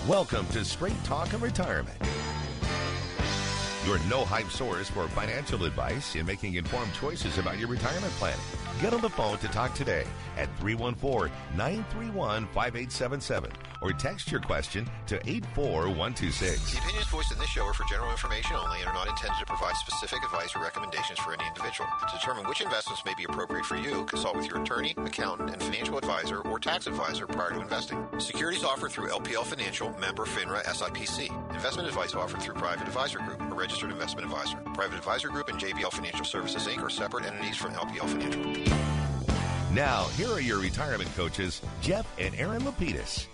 Welcome to Straight Talk and Retirement. Your no-hype source for financial advice and making informed choices about your retirement planning. Get on the phone to talk today at 314-931-5877 or text your question to 84126. The opinions voiced in this show are for general information only and are not intended to provide specific advice or recommendations for any individual. To determine which investments may be appropriate for you, consult with your attorney, accountant, and financial advisor or tax advisor prior to investing. Securities offered through LPL Financial, member FINRA SIPC. Investment advice offered through Private Advisor Group, a registered investment advisor. Private Advisor Group and JBL Financial Services, Inc. are separate entities from LPL Financial. Now, here are your retirement coaches, Jeff and Aaron Lapidus.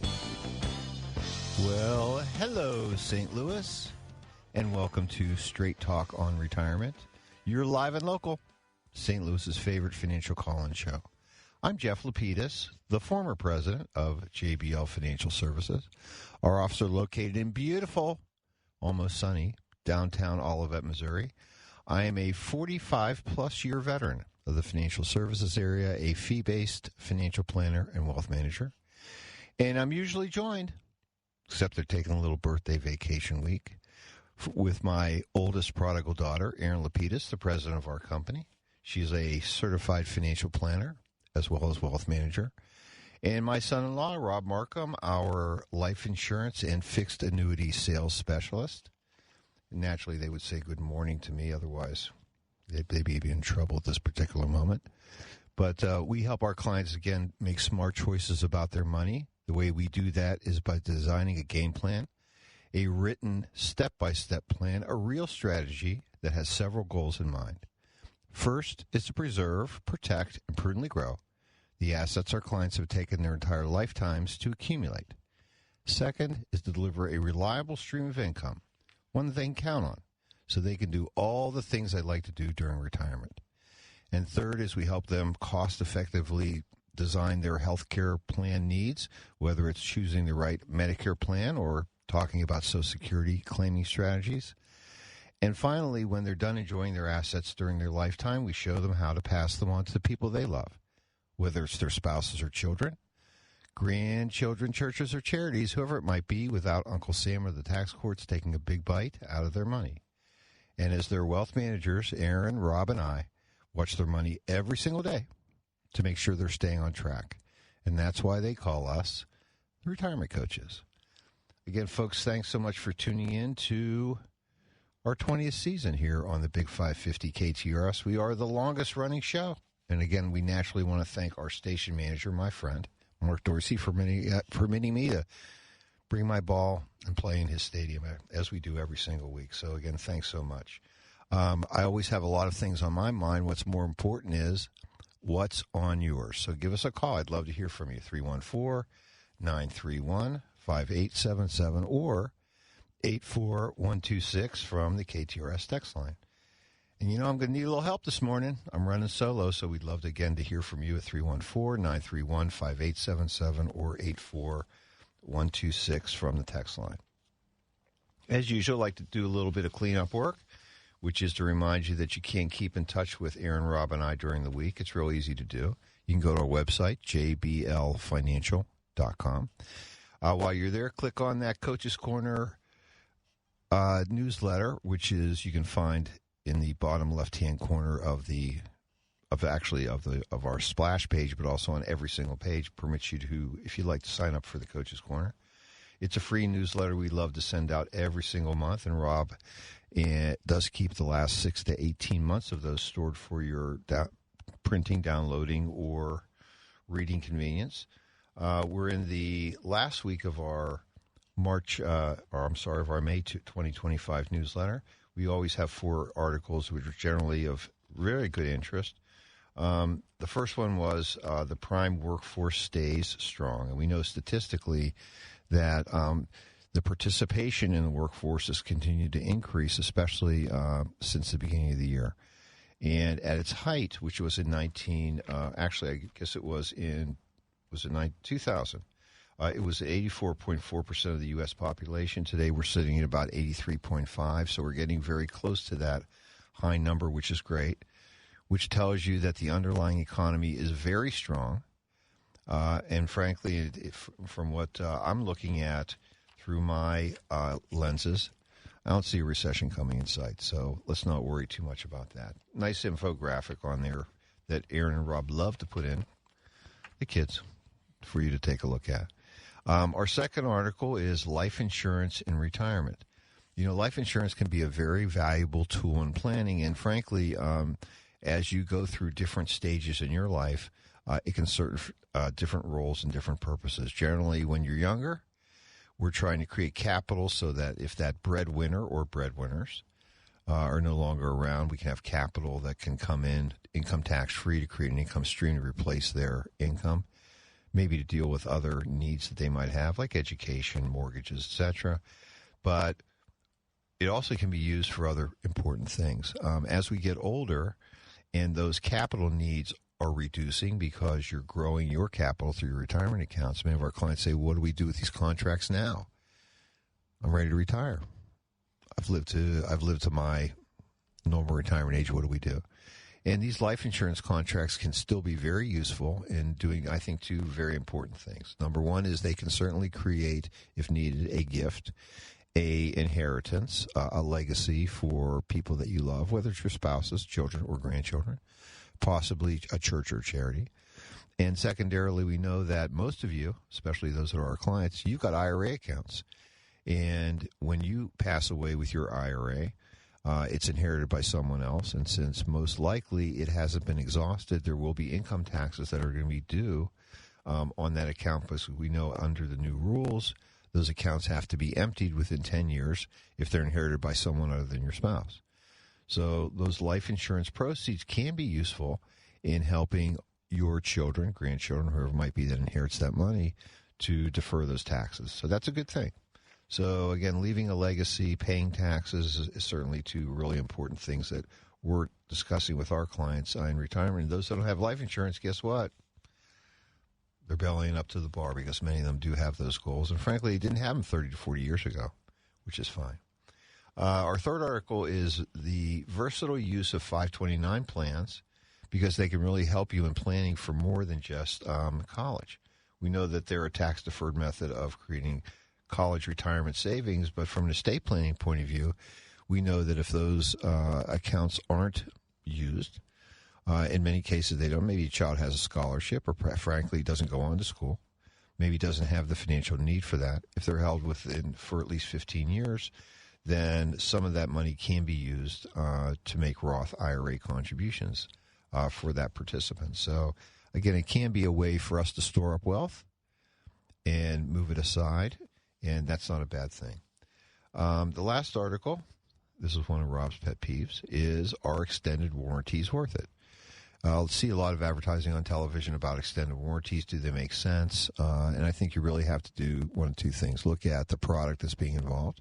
Well, hello, St. Louis, and welcome to Straight Talk on Retirement. You're live and local, St. Louis's favorite financial call-in show. I'm Jeff Lapidus, the former president of JBL Financial Services. Our office are located in beautiful, almost sunny, downtown Olivet, Missouri. I am a 45-plus year veteran of the financial services area, a fee-based financial planner and wealth manager. And I'm usually joined, except they're taking a little birthday vacation week, with my oldest prodigal daughter, Erin Lapidus, the president of our company. She's a certified financial planner as well as wealth manager. And my son-in-law, Rob Markham, our life insurance and fixed annuity sales specialist. Naturally, they would say good morning to me, otherwise they'd be in trouble at this particular moment. But we help our clients, again, make smart choices about their money. The way we do that is by designing a game plan, a written step-by-step plan, a real strategy that has several goals in mind. First is to preserve, protect, and prudently grow the assets our clients have taken their entire lifetimes to accumulate. Second is to deliver a reliable stream of income, one that they can count on, so they can do all the things they like to do during retirement. And third is we help them cost-effectively design their health care plan needs, whether it's choosing the right Medicare plan or talking about Social Security claiming strategies. And finally, when they're done enjoying their assets during their lifetime, we show them how to pass them on to the people they love, whether it's their spouses or children, grandchildren, churches, or charities, whoever it might be, without Uncle Sam or the tax courts taking a big bite out of their money. And as their wealth managers, Aaron, Rob, and I watch their money every single day to make sure they're staying on track. And that's why they call us the retirement coaches. Again, folks, thanks so much for tuning in to our 20th season here on the Big 550 KTRS. We are the longest running show. And again, we naturally want to thank our station manager, my friend, Mark Dorsey, for permitting me to bring my ball and play in his stadium, as we do every single week. So, again, thanks so much. I always have a lot of things on my mind. What's more important is what's on yours. So give us a call. I'd love to hear from you. 314-931-5877 or 84126 from the KTRS text line. And, you know, I'm going to need a little help this morning. I'm running solo, so we'd love to, again, to hear from you at 314-931-5877 or 84126 from the text line. As usual, I'd like to do a little bit of cleanup work, which is to remind you that you can keep in touch with Aaron, Rob, and I during the week. It's real easy to do. You can go to our website, jblfinancial.com. While you're there, click on that Coach's Corner newsletter, which is you can find in the bottom left-hand corner of our splash page, but also on every single page. Permits you to, if you'd like to sign up for the Coach's Corner. It's a free newsletter we love to send out every single month, and Rob does keep the last 6 to 18 months of those stored for your printing, downloading, or reading convenience. We're in the last week of our May 2025 newsletter. We always have 4 articles, which are generally of very good interest. The first one was the prime workforce stays strong. And we know statistically that the participation in the workforce has continued to increase, especially since the beginning of the year. And at its height, which was in 2000, it was 84.4% of the U.S. population. Today we're sitting at about 83.5, so we're getting very close to that high number, which is great, which tells you that the underlying economy is very strong. And frankly, from what I'm looking at through my lenses, I don't see a recession coming in sight, so let's not worry too much about that. Nice infographic on there that Aaron and Rob love to put in, the kids, for you to take a look at. Our second article is life insurance in retirement. You know, life insurance can be a very valuable tool in planning, and frankly, as you go through different stages in your life, it can serve different roles and different purposes. Generally, when you're younger, we're trying to create capital so that if that breadwinner or breadwinners are no longer around, we can have capital that can come in, income tax-free, to create an income stream to replace their income, maybe to deal with other needs that they might have, like education, mortgages, etc. But it also can be used for other important things. As we get older and those capital needs are reducing because you're growing your capital through your retirement accounts, many of our clients say, what do we do with these contracts now? I'm ready to retire. I've lived to my normal retirement age. What do we do? And these life insurance contracts can still be very useful in doing, I think, two very important things. Number one is they can certainly create, if needed, a gift, a inheritance, a legacy for people that you love, whether it's your spouses, children, or grandchildren, possibly a church or charity. And secondarily, we know that most of you, especially those that are our clients, you've got IRA accounts. And when you pass away with your IRA, it's inherited by someone else. And since most likely it hasn't been exhausted, there will be income taxes that are going to be due on that account, because we know under the new rules, those accounts have to be emptied within 10 years if they're inherited by someone other than your spouse. So those life insurance proceeds can be useful in helping your children, grandchildren, whoever might be that inherits that money, to defer those taxes. So that's a good thing. So again, leaving a legacy, paying taxes is certainly two really important things that we're discussing with our clients in retirement. And those that don't have life insurance, guess what? They're bellying up to the bar, because many of them do have those goals. And frankly, it didn't happen 30 to 40 years ago, which is fine. Our third article is the versatile use of 529 plans, because they can really help you in planning for more than just college. We know that they're a tax-deferred method of creating college retirement savings, but from an estate planning point of view, we know that if those accounts aren't used, in many cases they don't. Maybe a child has a scholarship, or frankly doesn't go on to school, maybe doesn't have the financial need for that. If they're held within for at least 15 years, then some of that money can be used to make Roth IRA contributions for that participant. So again, it can be a way for us to store up wealth and move it aside, and that's not a bad thing. The last article, this is one of Rob's pet peeves, is, are extended warranties worth it? I'll see a lot of advertising on television about extended warranties. Do they make sense? And I think you really have to do one of two things. Look at the product that's being involved.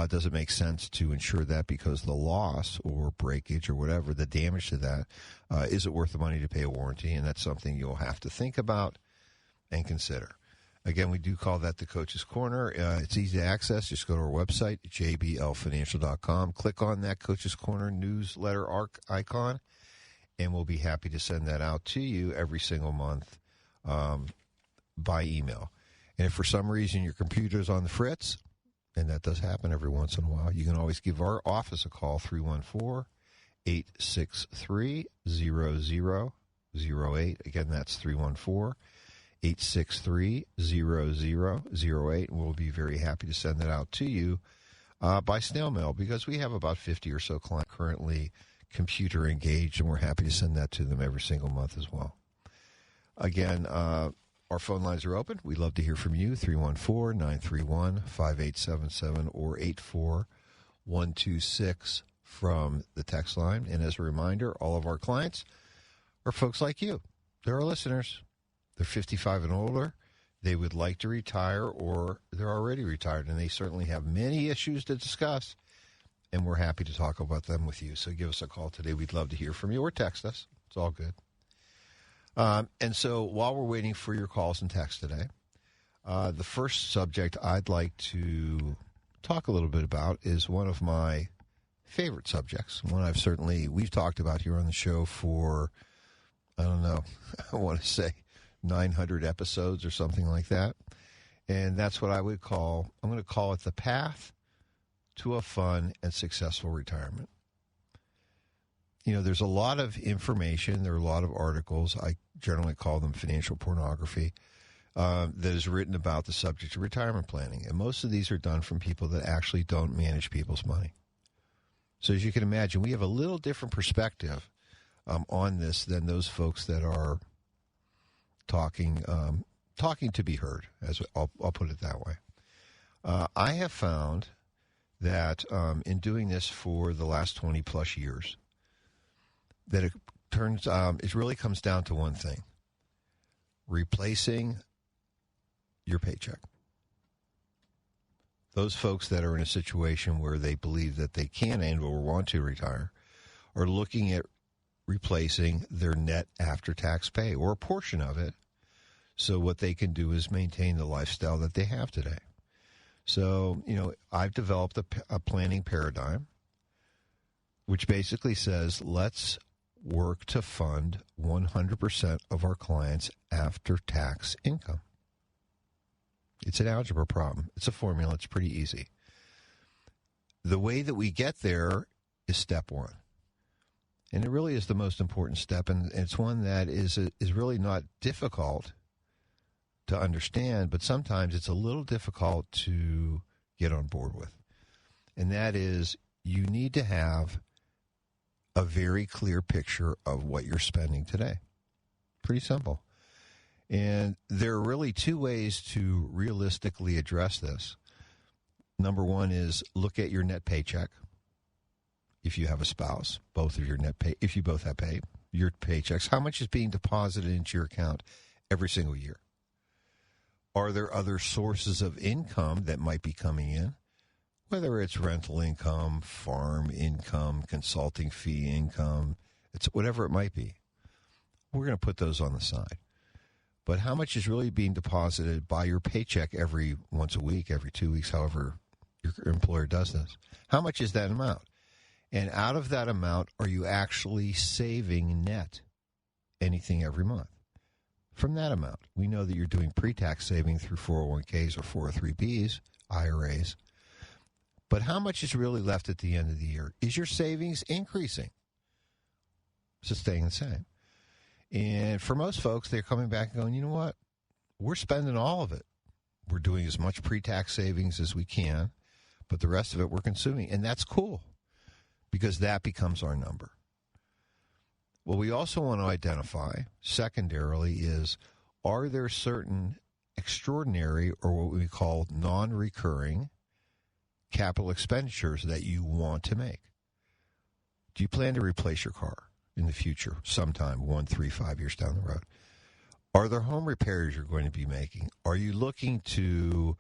Does it make sense to insure that, because the loss or breakage or whatever, the damage to that, is it worth the money to pay a warranty? And that's something you'll have to think about and consider. Again, we do call that the Coach's Corner. It's easy to access. Just go to our website, jblfinancial.com. Click on that Coach's Corner newsletter icon, and we'll be happy to send that out to you every single month by email. And if for some reason your computer's on the fritz, and that does happen every once in a while, you can always give our office a call, 314-863-0008. Again, that's 314-863-0008, and we'll be very happy to send that out to you by snail mail, because we have about 50 or so clients currently computer engaged, and we're happy to send that to them every single month as well. Again, our phone lines are open. We'd love to hear from you, 314-931-5877 or 84126 from the text line. And as a reminder, all of our clients are folks like you. They're our listeners. They're 55 and older. They would like to retire, or they're already retired, and they certainly have many issues to discuss, and we're happy to talk about them with you. So give us a call today. We'd love to hear from you, or text us. It's all good. And so while we're waiting for your calls and texts today, the first subject I'd like to talk a little bit about is one of my favorite subjects, one we've talked about here on the show for, I don't know, I want to say 900 episodes or something like that. And that's what I'm going to call it the path to a fun and successful retirement. There's a lot of information. There are a lot of articles. I generally call them financial pornography that is written about the subject of retirement planning. And most of these are done from people that actually don't manage people's money. So as you can imagine, we have a little different perspective on this than those folks that are talking to be heard, as I'll put it that way. I have found that in doing this for the last 20 plus years, that it really comes down to one thing: replacing your paycheck. Those folks that are in a situation where they believe that they can and or want to retire are looking at replacing their net after-tax pay or a portion of it, so what they can do is maintain the lifestyle that they have today. So, I've developed a planning paradigm which basically says let's work to fund 100% of our clients' after-tax income. It's an algebra problem. It's a formula. It's pretty easy. The way that we get there is step one. And it really is the most important step, and it's one that is really not difficult to understand, but sometimes it's a little difficult to get on board with. And that is, you need to have a very clear picture of what you're spending today. Pretty simple. And there are really two ways to realistically address this. Number one is look at your net paycheck. If you have a spouse, both of your net pay, if you both have your paychecks, how much is being deposited into your account every single year? Are there other sources of income that might be coming in? Whether it's rental income, farm income, consulting fee income, it's whatever it might be. We're going to put those on the side. But how much is really being deposited by your paycheck every once a week, every 2 weeks, however your employer does this? How much is that amount? And out of that amount, are you actually saving net anything every month? From that amount, we know that you're doing pre-tax saving through 401ks or 403bs, IRAs. But how much is really left at the end of the year? Is your savings increasing? Is it staying the same? And for most folks, they're coming back and going, you know what? We're spending all of it. We're doing as much pre-tax savings as we can, but the rest of it we're consuming. And that's cool, because that becomes our number. What we also want to identify, secondarily, is are there certain extraordinary or what we call non-recurring capital expenditures that you want to make? Do you plan to replace your car in the future sometime 1, 3, 5 years down the road? Are there home repairs you're going to be making? Are you looking to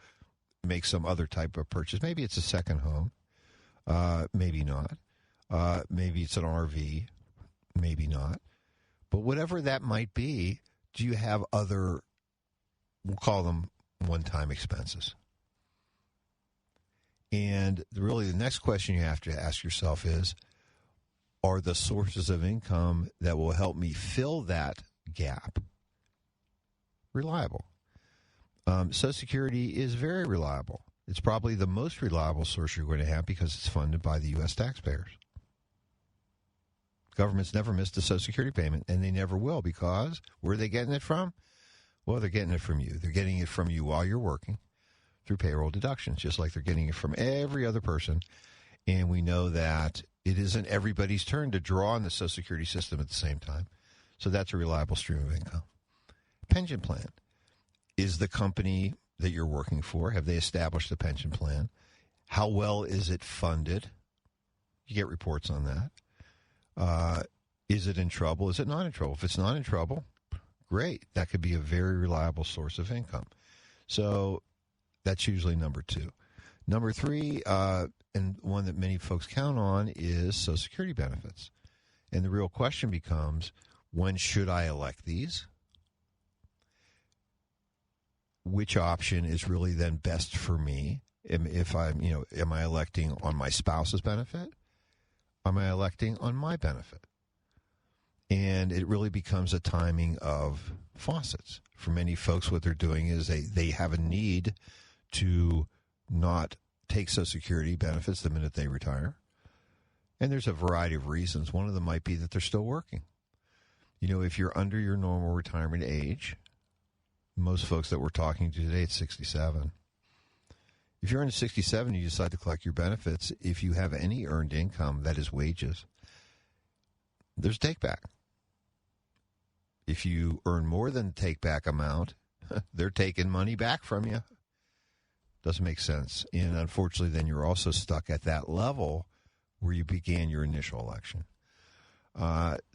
make some other type of purchase? Maybe it's a second home. Maybe not. Maybe it's an RV. Maybe not. But whatever that might be, do you have other, we'll call them one-time expenses? And really the next question you have to ask yourself is, are the sources of income that will help me fill that gap reliable? Social Security is very reliable. It's probably the most reliable source you're going to have because it's funded by the U.S. taxpayers. Government's never missed a Social Security payment, and they never will, because where are they getting it from? Well, they're getting it from you. They're getting it from you while you're working through payroll deductions, just like they're getting it from every other person. And we know that it isn't everybody's turn to draw on the Social Security system at the same time. So that's a reliable stream of income. Pension plan. Is the company that you're working for, have they established a pension plan? How well is it funded? You get reports on that. Is it in trouble? Is it not in trouble? If it's not in trouble, great. That could be a very reliable source of income. So that's usually number two. Number three, and one that many folks count on, is Social Security benefits. And the real question becomes, when should I elect these? Which option is really then best for me? Am I electing on my spouse's benefit? Am I electing on my benefit? And it really becomes a timing of faucets. For many folks, what they're doing is they have a need to not take Social Security benefits the minute they retire. And there's a variety of reasons. One of them might be that they're still working. If you're under your normal retirement age, most folks that we're talking to today, it's 67. If you're under 67 and you decide to collect your benefits, if you have any earned income, that is wages, there's take back. If you earn more than the take back amount, they're taking money back from you. Doesn't make sense. And unfortunately, then you're also stuck at that level where you began your initial election.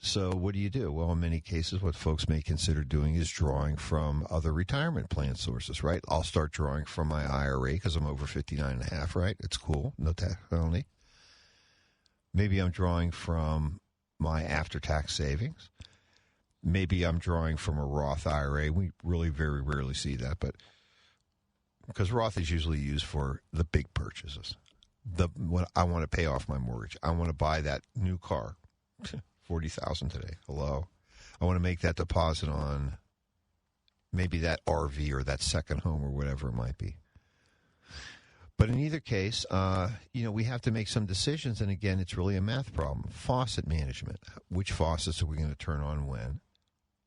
So what do you do? Well, in many cases, what folks may consider doing is drawing from other retirement plan sources, right? I'll start drawing from my IRA because I'm over 59 and a half, right? It's cool. No tax penalty. Maybe I'm drawing from my after-tax savings. Maybe I'm drawing from a Roth IRA. We really very rarely see that, but because Roth is usually used for the big purchases. When I want to pay off my mortgage. I want to buy that new car. $40,000 today. Hello. I want to make that deposit on maybe that RV or that second home or whatever it might be. But in either case, we have to make some decisions. And again, it's really a math problem. Faucet management. Which faucets are we going to turn on when?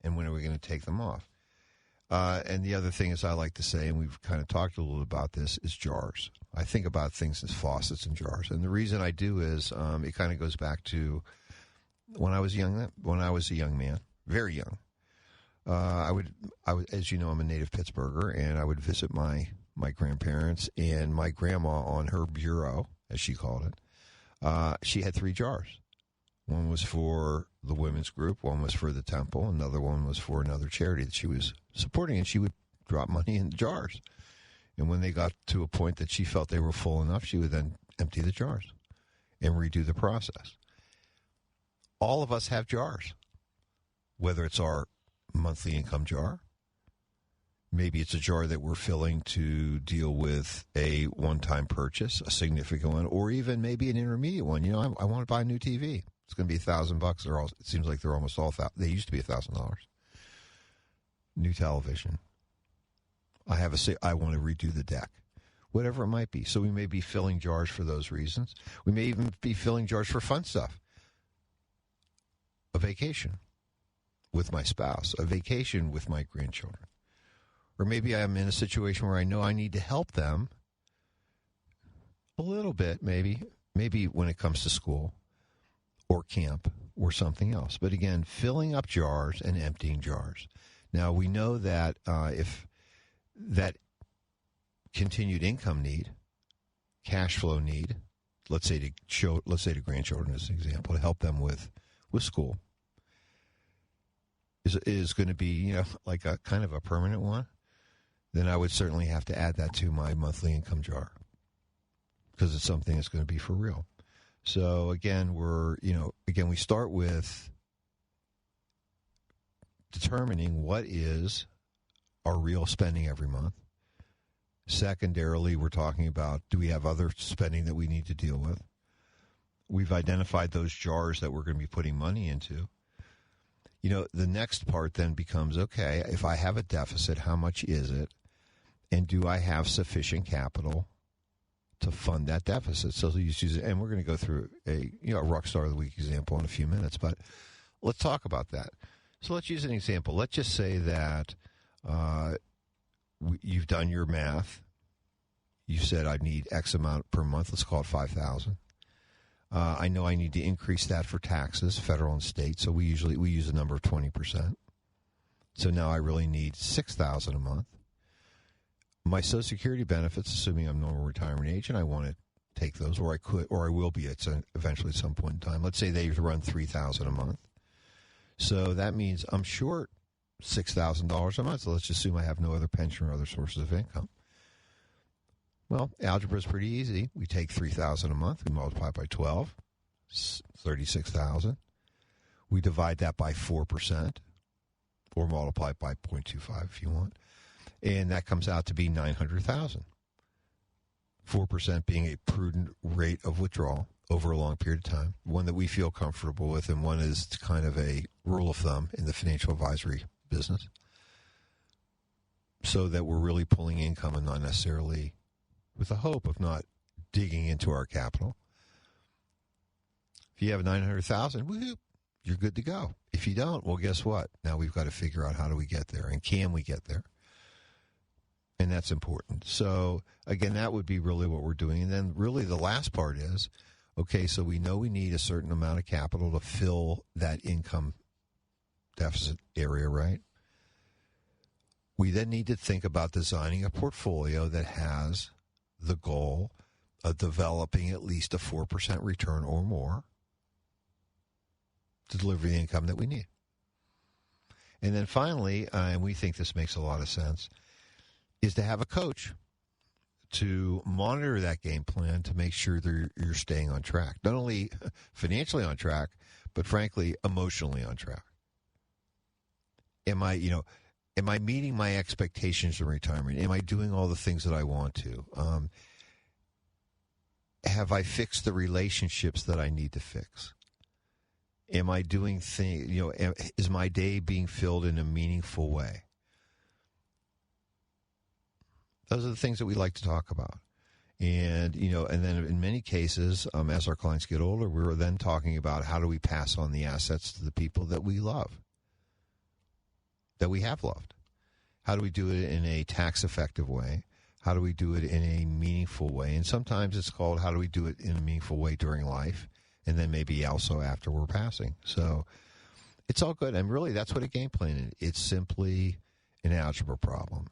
And when are we going to take them off? And the other thing is I like to say, and we've kind of talked a little about this, is jars. I think about things as faucets and jars. And the reason I do is it kind of goes back to when I was young. When I was a young man, very young, I would, as you know, I'm a native Pittsburgher, and I would visit my grandparents, and my grandma on her bureau, as she called it, she had 3 jars. One was for the women's group, one was for the temple, another one was for another charity that she was supporting, and she would drop money in the jars. And when they got to a point that she felt they were full enough, she would then empty the jars and redo the process. All of us have jars, whether it's our monthly income jar, maybe it's a jar that we're filling to deal with a one-time purchase, a significant one, or even maybe an intermediate one. I want to buy a new TV. It's going to be $1,000. It seems like they're almost all they used to be $1,000. New television. I want to redo the deck. Whatever it might be. So we may be filling jars for those reasons. We may even be filling jars for fun stuff. A vacation with my spouse. A vacation with my grandchildren. Or maybe I'm in a situation where I know I need to help them a little bit, maybe when it comes to school or camp or something else. But again, filling up jars and emptying jars. Now, we know that if that continued income need, cash flow need, let's say to grandchildren as an example, to help them with school, is going to be like a kind of a permanent one, then I would certainly have to add that to my monthly income jar because it's something that's going to be for real. So again, we start with determining what is our real spending every month. Secondarily, we're talking about, do we have other spending that we need to deal with? We've identified those jars that we're going to be putting money into. The next part then becomes, okay, if I have a deficit, how much is it? And do I have sufficient capital to fund that deficit? So you use it, and we're going to go through a Rockstar of the Week example in a few minutes, but let's talk about that. So let's use an example. Let's just say that you've done your math. You said I need X amount per month. Let's call it $5,000. I know I need to increase that for taxes, federal and state. So we use a number of 20%. So now I really need $6,000 a month. My Social Security benefits, assuming I'm normal retirement age, and I want to take those, or I will be eventually at some point in time. Let's say they run $3,000 a month. So that means I'm short $6,000 a month. So let's just assume I have no other pension or other sources of income. Well, algebra is pretty easy. We take $3,000 a month. We multiply it by 12, $36,000. We divide that by 4%, or multiply it by 0.25 if you want. And that comes out to be $900,000 4% being a prudent rate of withdrawal over a long period of time, one that we feel comfortable with, and one is kind of a rule of thumb in the financial advisory business, so that we're really pulling income and not necessarily with the hope of not digging into our capital. If you have $900,000, woohoo, you're good to go. If you don't, well, guess what? Now we've got to figure out how do we get there, and can we get there? And that's important. So, again, that would be really what we're doing. And then really the last part is, okay, so we know we need a certain amount of capital to fill that income deficit area, right? We then need to think about designing a portfolio that has the goal of developing at least a 4% return or more to deliver the income that we need. And then finally, and we think this makes a lot of sense, is to have a coach to monitor that game plan to make sure that you're staying on track. Not only financially on track, but frankly, emotionally on track. Am I meeting my expectations in retirement? Am I doing all the things that I want to? Have I fixed the relationships that I need to fix? Am I doing things, is my day being filled in a meaningful way? Those are the things that we like to talk about. And, and then in many cases, as our clients get older, we're then talking about how do we pass on the assets to the people that we love, that we have loved. How do we do it in a tax-effective way? How do we do it in a meaningful way? And sometimes it's called how do we do it in a meaningful way during life, and then maybe also after we're passing. So it's all good. And really, that's what a game plan is. It's simply an algebra problem.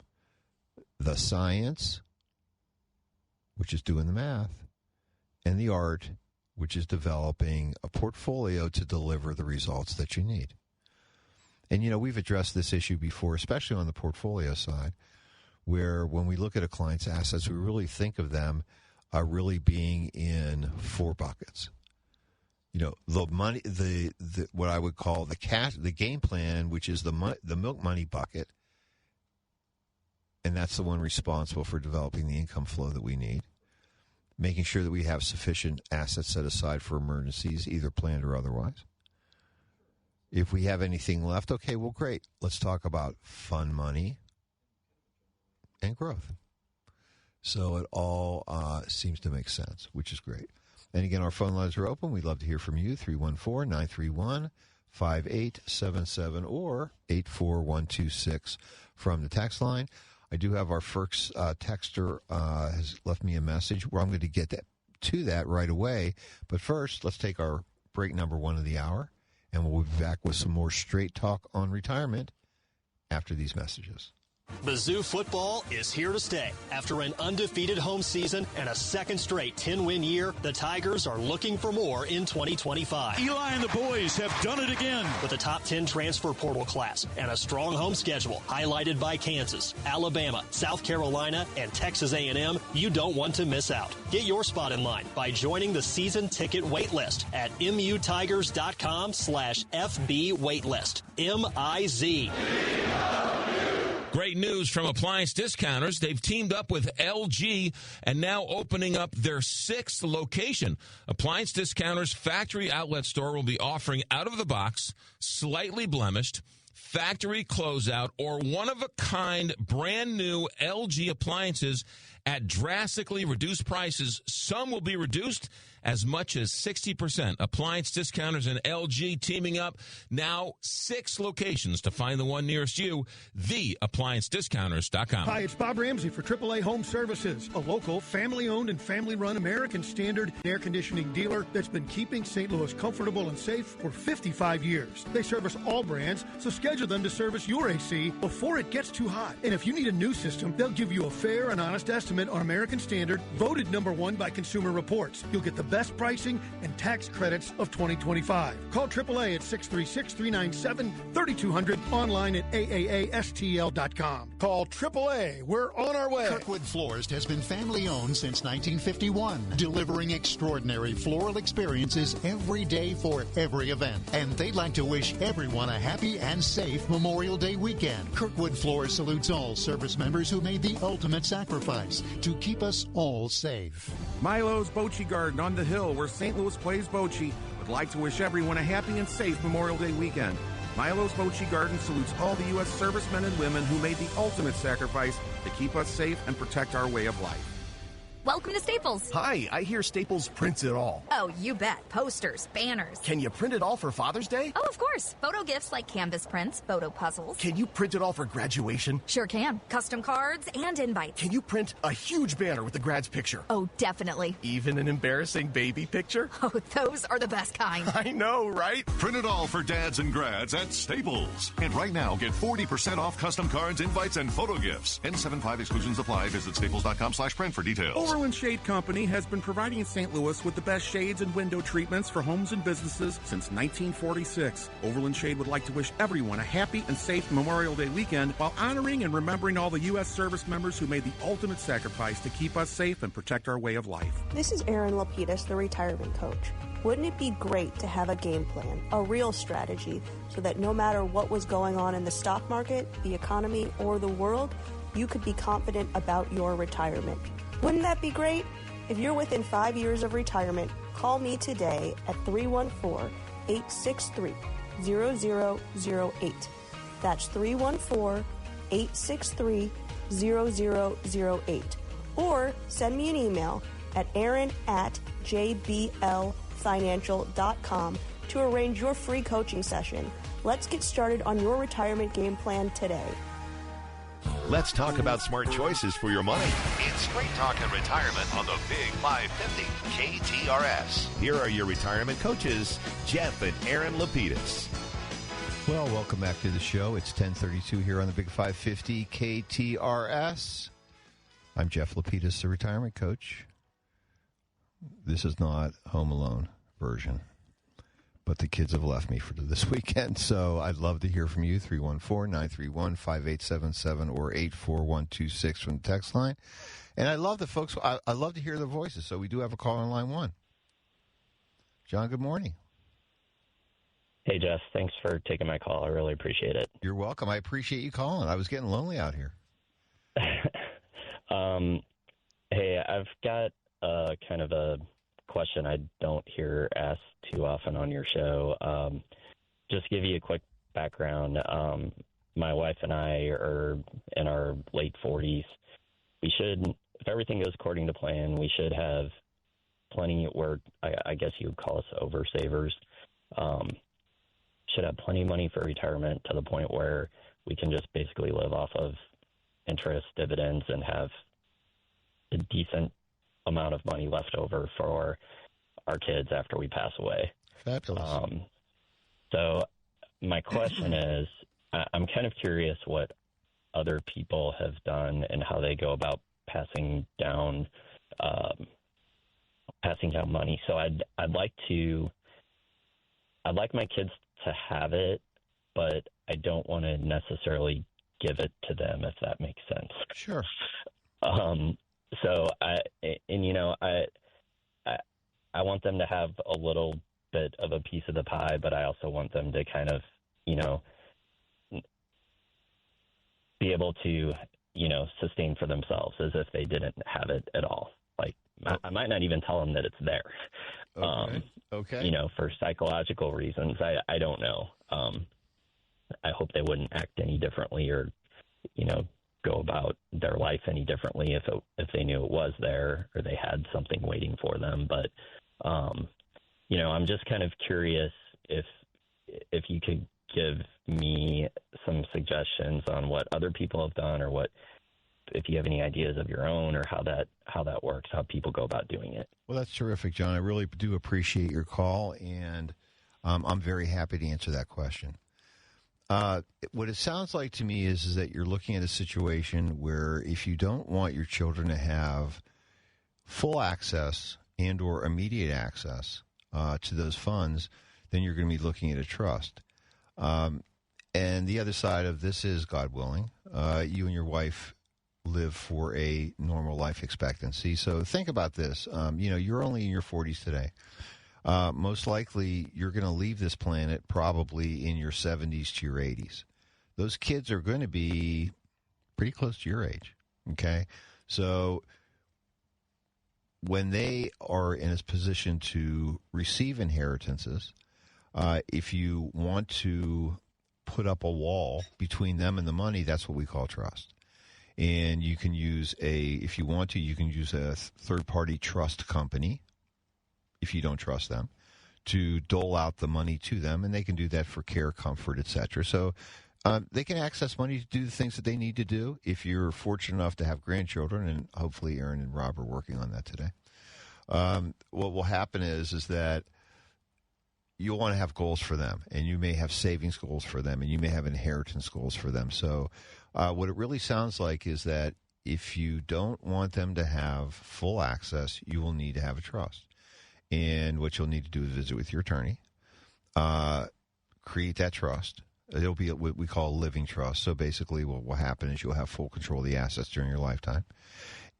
The science, which is doing the math, and the art, which is developing a portfolio to deliver the results that you need. And, we've addressed this issue before, especially on the portfolio side, where when we look at a client's assets, we really think of them really being in 4 buckets. The money, the what I would call the game plan, which is the milk money bucket, and that's the one responsible for developing the income flow that we need, making sure that we have sufficient assets set aside for emergencies, either planned or otherwise. If we have anything left, okay, well, great. Let's talk about fun money and growth. So it all seems to make sense, which is great. And again, our phone lines are open. We'd love to hear from you, 314-931-5877 or 84126 from the text line. I do have our first texter has left me a message where I'm going to get to that right away. But first, let's take our break number 1 of the hour, and we'll be back with some more straight talk on retirement after these messages. Mizzou football is here to stay. After an undefeated home season and a second straight 10-win year, the Tigers are looking for more in 2025. Eli and the boys have done it again. With a top 10 transfer portal class and a strong home schedule highlighted by Kansas, Alabama, South Carolina, and Texas A&M, you don't want to miss out. Get your spot in line by joining the season ticket waitlist at mutigers.com/FB waitlist. MIZ. Great news from Appliance Discounters. They've teamed up with LG and now opening up their 6th location. Appliance Discounters factory outlet store will be offering out-of-the-box, slightly blemished, factory closeout, or one-of-a-kind brand-new LG appliances at drastically reduced prices. Some will be reduced as much as 60%. Appliance Discounters and LG teaming up. Now 6 locations. To find the one nearest you, theappliancediscounters.com. Hi, it's Bob Ramsey for AAA Home Services, a local, family-owned and family-run American Standard air conditioning dealer that's been keeping St. Louis comfortable and safe for 55 years. They service all brands, so schedule them to service your AC before it gets too hot. And if you need a new system, they'll give you a fair and honest estimate on American Standard, voted #1 by Consumer Reports. You'll get the best pricing and tax credits of 2025. Call AAA at 636-397-3200, online at AAASTL.com. Call AAA. We're on our way. Kirkwood Florist has been family-owned since 1951, delivering extraordinary floral experiences every day for every event. And they'd like to wish everyone a happy and safe Memorial Day weekend. Kirkwood Florist salutes all service members who made the ultimate sacrifice. services to keep us all safe. Milo's Bocce Garden on the hill where St. Louis plays bocce would like to wish everyone a happy and safe Memorial Day weekend. Milo's Bocce Garden salutes all the U.S. servicemen and women who made the ultimate sacrifice to keep us safe and protect our way of life. Welcome to Staples. Hi, I hear Staples prints it all. Oh, you bet. Posters, banners. Can you print it all for Father's Day? Oh, of course. Photo gifts like canvas prints, photo puzzles. Can you print it all for graduation? Sure can. Custom cards and invites. Can you print a huge banner with the grad's picture? Oh, definitely. Even an embarrassing baby picture? Oh, those are the best kind. I know, right? Print it all for dads and grads at Staples. And right now, get 40% off custom cards, invites, and photo gifts. N75 exclusions apply. Visit staples.com/print for details. Overland Shade Company has been providing St. Louis with the best shades and window treatments for homes and businesses since 1946. Overland Shade would like to wish everyone a happy and safe Memorial Day weekend while honoring and remembering all the U.S. service members who made the ultimate sacrifice to keep us safe and protect our way of life. This is Aaron Lapidus, the retirement coach. Wouldn't it be great to have a game plan, a real strategy, so that no matter what was going on in the stock market, the economy, or the world, you could be confident about your retirement? Wouldn't that be great? If you're within 5 years of retirement, call me today at 314-863-0008. That's 314-863-0008. Or send me an email at aaron@jblfinancial.com to arrange your free coaching session. Let's get started on your retirement game plan today. Let's talk about smart choices for your money. It's Straight Talk and Retirement on the Big 550 KTRS. Here are your retirement coaches, Jeff and Aaron Lapidus. Well, welcome back to the show. It's 10:32 here on the Big 550 KTRS. I'm Jeff Lapidus, the retirement coach. This is not Home Alone version, but the kids have left me for this weekend, so I'd love to hear from you, 314-931-5877 or 84126 from the text line. And I love the folks, I love to hear their voices, so we do have a call on line one. John, good morning. Hey, Jeff. Thanks for taking my call. I really appreciate it. You're welcome. I appreciate you calling. I was getting lonely out here. Hey, I've got kind of a question I don't hear asked too often on your show. Just give you a quick background. My wife and I are in our late 40s. We should, if everything goes according to plan, we should have plenty, I guess you would call us oversavers. Should have plenty of money for retirement to the point where we can just basically live off of interest, dividends, and have a decent amount of money left over for our kids after we pass away. Fabulous. So my question is, I'm kind of curious what other people have done and how they go about passing down money. So I'd like my kids to have it, but I don't want to necessarily give it to them, if that makes sense. Sure. So I want them to have a little bit of a piece of the pie, but I also want them to kind of, be able to, sustain for themselves as if they didn't have it at all. Like, I might not even tell them that it's there. Okay. For psychological reasons. I don't know. I hope they wouldn't act any differently or, go about their life any differently if they knew it was there or they had something waiting for them. But, I'm just kind of curious if you could give me some suggestions on what other people have done or if you have any ideas of your own or how that works, how people go about doing it. Well, that's terrific, John. I really do appreciate your call, and I'm very happy to answer that question. What it sounds like to me is that you're looking at a situation where if you don't want your children to have full access and or immediate access to those funds, then you're going to be looking at a trust. And the other side of this is, God willing, you and your wife live for a normal life expectancy. So think about this. You're only in your 40s today. Most likely you're going to leave this planet probably in your 70s to your 80s. Those kids are going to be pretty close to your age, okay? So when they are in a position to receive inheritances, if you want to put up a wall between them and the money, that's what we call trust. And you can use if you want to, you can use a third-party trust company, if you don't trust them, to dole out the money to them, and they can do that for care, comfort, etc. So they can access money to do the things that they need to do. If you're fortunate enough to have grandchildren, and hopefully Aaron and Rob are working on that today, what will happen is that you'll want to have goals for them, and you may have savings goals for them, and you may have inheritance goals for them. So what it really sounds like is that if you don't want them to have full access, you will need to have a trust. And what you'll need to do is visit with your attorney, create that trust. It'll be what we call a living trust. So basically what will happen is you'll have full control of the assets during your lifetime.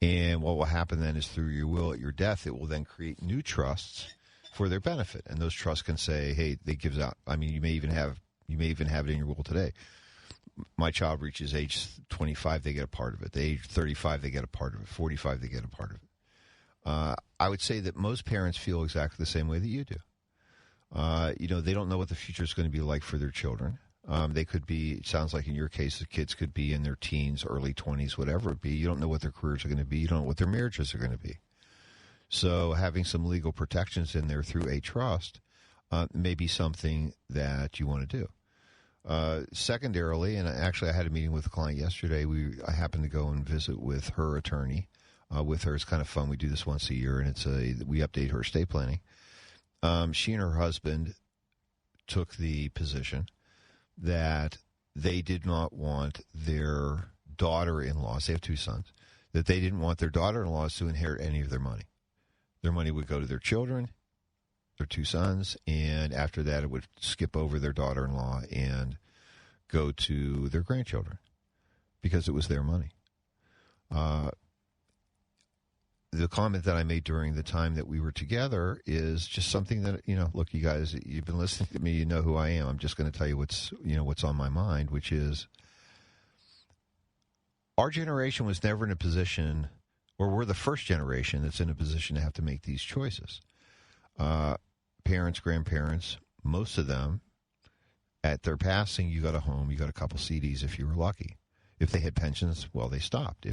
And what will happen then is through your will at your death, it will then create new trusts for their benefit. And those trusts can say, hey, they gives out. I mean, you may even have it in your will today. My child reaches age 25, they get a part of it. The age 35, they get a part of it. 45, they get a part of it. I would say that most parents feel exactly the same way that you do. They don't know what the future is going to be like for their children. They could be, it sounds like in your case, the kids could be in their teens, early 20s, whatever it be. You don't know what their careers are going to be. You don't know what their marriages are going to be. So having some legal protections in there through a trust may be something that you want to do. Secondarily, and actually I had a meeting with a client yesterday. I happened to go and visit with her attorney. With her, it's kind of fun. We do this once a year, and we update her estate planning. She and her husband took the position that they did not want their daughter-in-laws, they have two sons, that they didn't want their daughter-in-laws to inherit any of their money. Their money would go to their children, their two sons, and after that it would skip over their daughter-in-law and go to their grandchildren because it was their money. The comment that I made during the time that we were together is just something that, look, you guys, you've been listening to me, you know who I am. I'm just going to tell you what's on my mind, which is our generation was never in a position, or we're the first generation that's in a position to have to make these choices. Parents, grandparents, most of them, at their passing, you got a home, you got a couple CDs if you were lucky. If they had pensions, well, they stopped.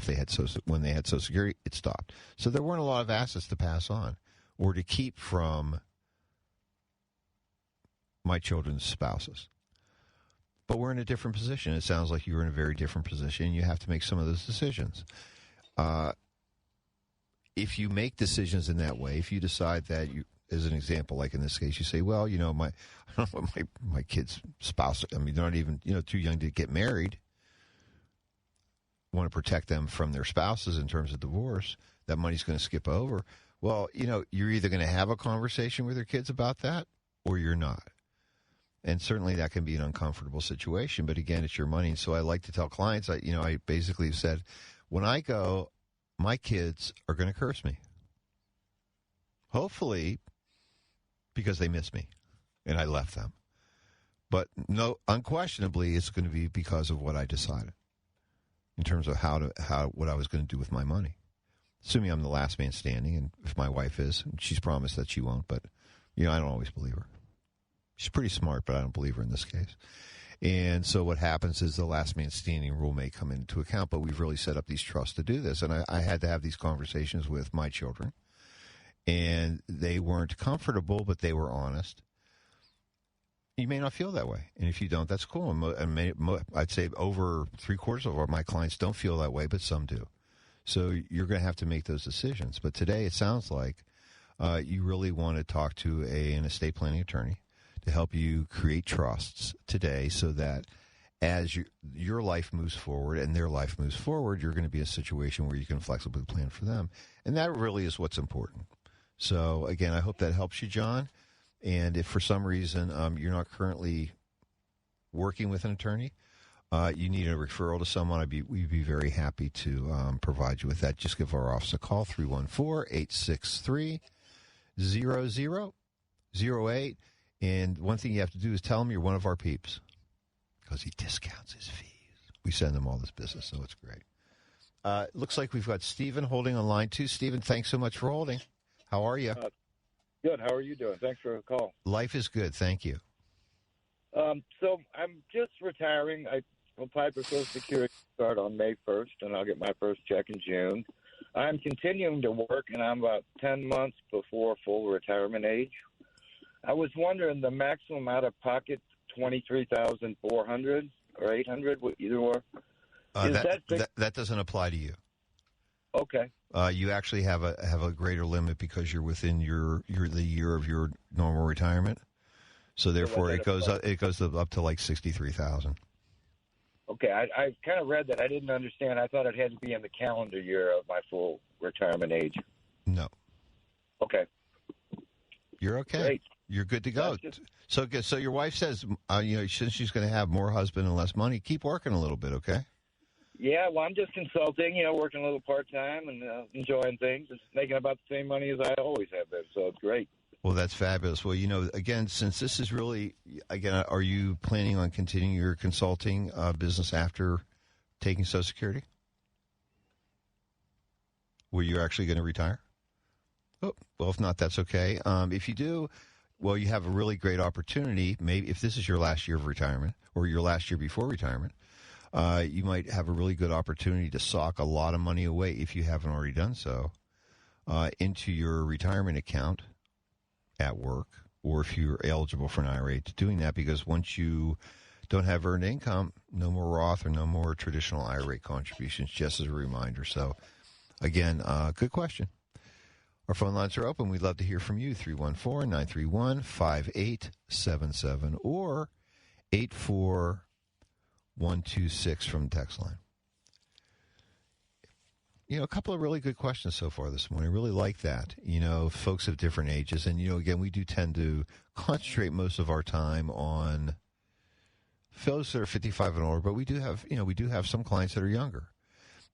When they had Social Security, it stopped. So there weren't a lot of assets to pass on or to keep from my children's spouses. But we're in a different position. It sounds like you're in a very different position. You have to make some of those decisions. If you make decisions in that way, if you decide that you, as an example, like in this case, you say, well, my kid's spouse, they're not even, too young to get married. Want to protect them from their spouses in terms of divorce, that money's going to skip over. Well, you're either going to have a conversation with your kids about that or you're not. And certainly that can be an uncomfortable situation, but again, it's your money. And so I like to tell clients, I basically said, when I go, my kids are going to curse me. Hopefully because they miss me and I left them. But no, unquestionably, it's going to be because of what I decided in terms of what I was going to do with my money. Assuming I'm the last man standing, and if my wife is, she's promised that she won't, but, I don't always believe her. She's pretty smart, but I don't believe her in this case. And so what happens is the last man standing rule may come into account, but we've really set up these trusts to do this. And I had to have these conversations with my children, and they weren't comfortable, but they were honest. You may not feel that way, and if you don't, that's cool. I'd say over 3/4 of my clients don't feel that way, but some do. So you're going to have to make those decisions. But today it sounds like you really want to talk to an estate planning attorney to help you create trusts today so that as your life moves forward and their life moves forward, you're going to be in a situation where you can flexibly plan for them. And that really is what's important. So, again, I hope that helps you, John. And if for some reason you're not currently working with an attorney, you need a referral to someone, we'd be very happy to provide you with that. Just give our office a call, 314-863-0008. And one thing you have to do is tell him you're one of our peeps because he discounts his fees. We send them all this business, so it's great. Looks like we've got Stephen holding on line 2. Stephen, thanks so much for holding. How are you? Good. How are you doing? Thanks for the call. Life is good. Thank you. So I'm just retiring. I applied for Social Security start on May 1st, and I'll get my first check in June. I'm continuing to work, and I'm about 10 months before full retirement age. I was wondering the maximum out-of-pocket, $23,400 or $800, either or. That doesn't apply to you. Okay. You actually have a greater limit because you're within the year of your normal retirement. So therefore, it goes up to like $63,000. Okay, I kind of read that. I didn't understand. I thought it had to be in the calendar year of my full retirement age. No. Okay. You're okay. Great. You're good to go. So your wife says, since she's going to have more husband and less money, keep working a little bit, okay? Yeah, well, I'm just consulting, working a little part-time and enjoying things. It's making about the same money as I always have been, so it's great. Well, that's fabulous. Well, again, since this is really, are you planning on continuing your consulting business after taking Social Security? Were you actually going to retire? Oh, well, if not, that's okay. If you do, well, you have a really great opportunity. Maybe if this is your last year of retirement or your last year before retirement, you might have a really good opportunity to sock a lot of money away if you haven't already done so into your retirement account at work, or if you're eligible for an IRA, to doing that, because once you don't have earned income, no more Roth or no more traditional IRA contributions, just as a reminder. So, again, good question. Our phone lines are open. We'd love to hear from you, 314-931-5877 or 84126 from the text line. A couple of really good questions so far this morning. I really like that. Folks of different ages. And, again, we do tend to concentrate most of our time on folks that are 55 and older, but we do have some clients that are younger.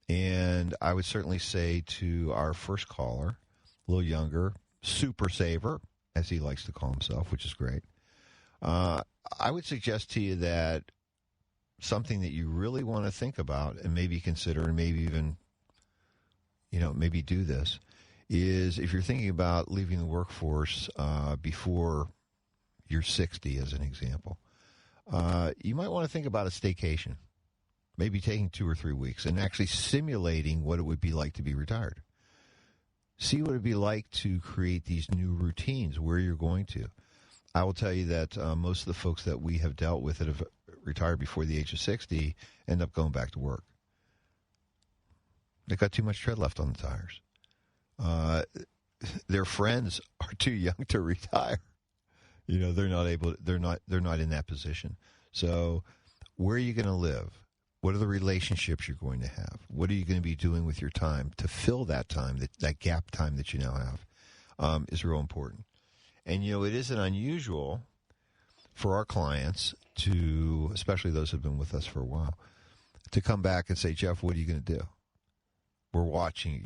And I would certainly say to our first caller, a little younger, super saver, as he likes to call himself, which is great. I would suggest to you that something that you really want to think about and maybe consider and maybe even maybe do this, is if you're thinking about leaving the workforce before you're 60, as an example, you might want to think about a staycation, maybe taking 2 or 3 weeks and actually simulating what it would be like to be retired. See what it would be like to create these new routines where you're going to. I will tell you that most of the folks that we have dealt with that have retired before the age of 60 end up going back to work. They've got too much tread left on the tires. Their friends are too young to retire. They're not in that position. So where are you going to live? What are the relationships you're going to have? What are you going to be doing with your time to fill that time, that gap time that you now have, is real important. And, it isn't unusual for our clients to, especially those who have been with us for a while, to come back and say, Jeff, what are you going to do? We're watching,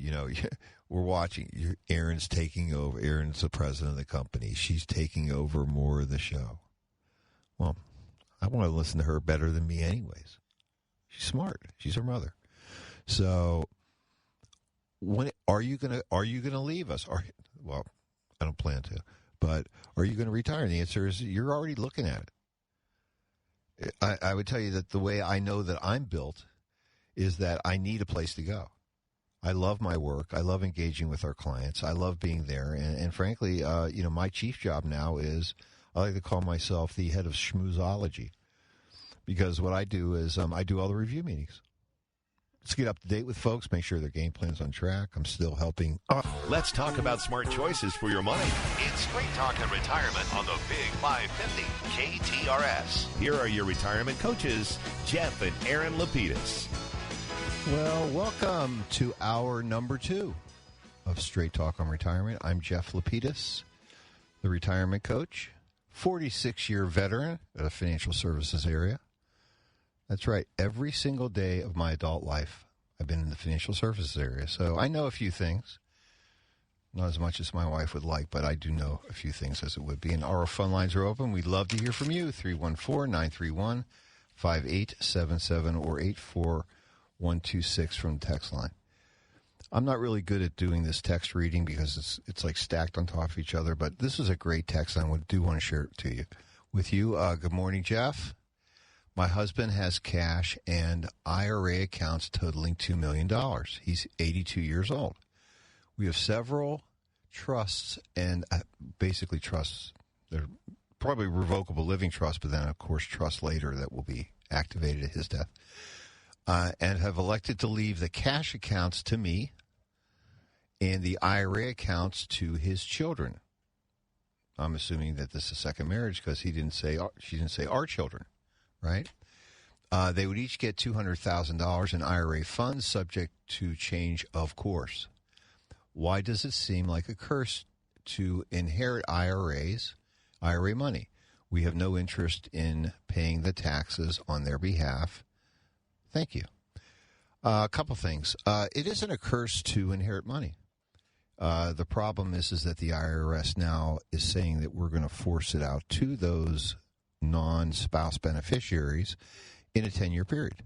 Erin's taking over. Erin's the president of the company. She's taking over more of the show. Well, I want to listen to her better than me anyways. She's smart. She's her mother. So when are you going to leave us? Well, I don't plan to, but are you going to retire? And the answer is you're already looking at it. I would tell you that the way I know that I'm built is that I need a place to go. I love my work. I love engaging with our clients. I love being there. And frankly, my chief job now is I like to call myself the head of schmoozology, because what I do is I do all the review meetings. Let's get up to date with folks, make sure their game plan's on track. I'm still helping. Let's talk about smart choices for your money. It's Straight Talk and Retirement on the Big 550 KTRS. Here are your retirement coaches, Jeff and Aaron Lapidus. Well, welcome to hour number 2 of Straight Talk on Retirement. I'm Jeff Lapidus, the retirement coach, 46-year veteran of the financial services area. That's right. Every single day of my adult life, I've been in the financial services area. So I know a few things. Not as much as my wife would like, but I do know a few things as it would be. And our phone lines are open. We'd love to hear from you, 314-931-5877 or 84126 from the text line. I'm not really good at doing this text reading because it's like stacked on top of each other, but this is a great text. I do want to share it to you. With you, good morning, Jeff. My husband has cash and IRA accounts totaling $2 million. He's 82 years old. We have several trusts and basically trusts. They're probably revocable living trusts, but then, of course, trusts later that will be activated at his death. And have elected to leave the cash accounts to me and the IRA accounts to his children. I'm assuming that this is a second marriage because she didn't say our children, right? They would each get $200,000 in IRA funds subject to change, of course. Why does it seem like a curse to inherit IRA money? We have no interest in paying the taxes on their behalf. Thank you. A couple things. It isn't a curse to inherit money. The problem is that the IRS now is saying that we're going to force it out to those non-spouse beneficiaries in a 10-year period.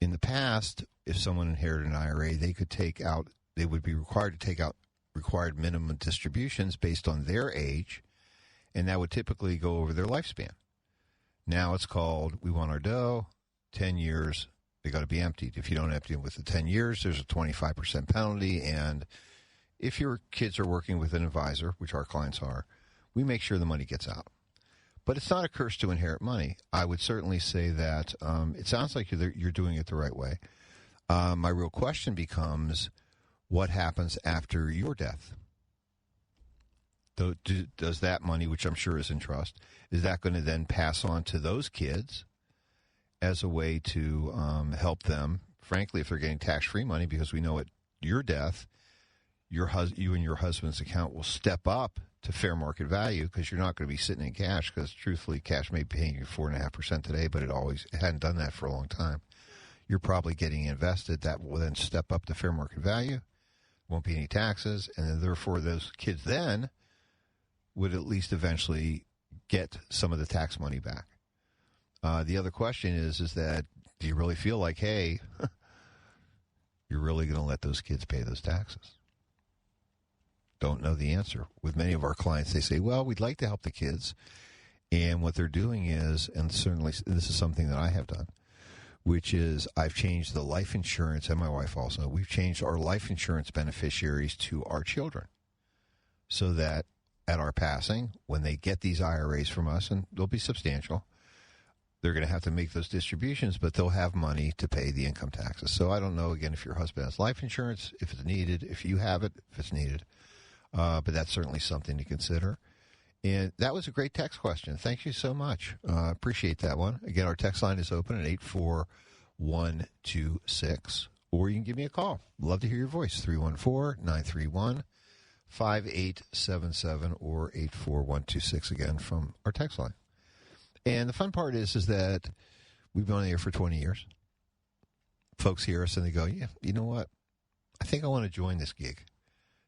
In the past, if someone inherited an IRA, they would be required to take out required minimum distributions based on their age, and that would typically go over their lifespan. Now it's called, we want our dough, 10 years, they got to be emptied. If you don't empty them within 10 years, there's a 25% penalty. And if your kids are working with an advisor, which our clients are, we make sure the money gets out. But it's not a curse to inherit money. I would certainly say that it sounds like you're doing it the right way. My real question becomes, what happens after your death? Does that money, which I'm sure is in trust, is that going to then pass on to those kids as a way to help them, frankly, if they're getting tax-free money, because we know at your death, you and your husband's account will step up to fair market value because you're not going to be sitting in cash because, truthfully, cash may be paying you 4.5% today, but it hadn't done that for a long time. You're probably getting invested. That will then step up to fair market value. Won't be any taxes, and then, therefore, those kids then would at least eventually get some of the tax money back. The other question is that do you really feel like, hey, you're really going to let those kids pay those taxes? Don't know the answer. With many of our clients, they say, well, we'd like to help the kids. And what they're doing is, and certainly this is something that I have done, which is I've changed the life insurance, and my wife also, we've changed our life insurance beneficiaries to our children so that at our passing, when they get these IRAs from us, and they'll be substantial, they're going to have to make those distributions, but they'll have money to pay the income taxes. So I don't know, again, if your husband has life insurance, if it's needed, if you have it, if it's needed. But that's certainly something to consider. And that was a great text question. Thank you so much. Appreciate that one. Again, our text line is open at 84126, or you can give me a call. Love to hear your voice, 314-931-5877 or 84126 again from our text line. And the fun part is that we've been on the air for 20 years. Folks hear us and they go, yeah, you know what? I think I want to join this gig.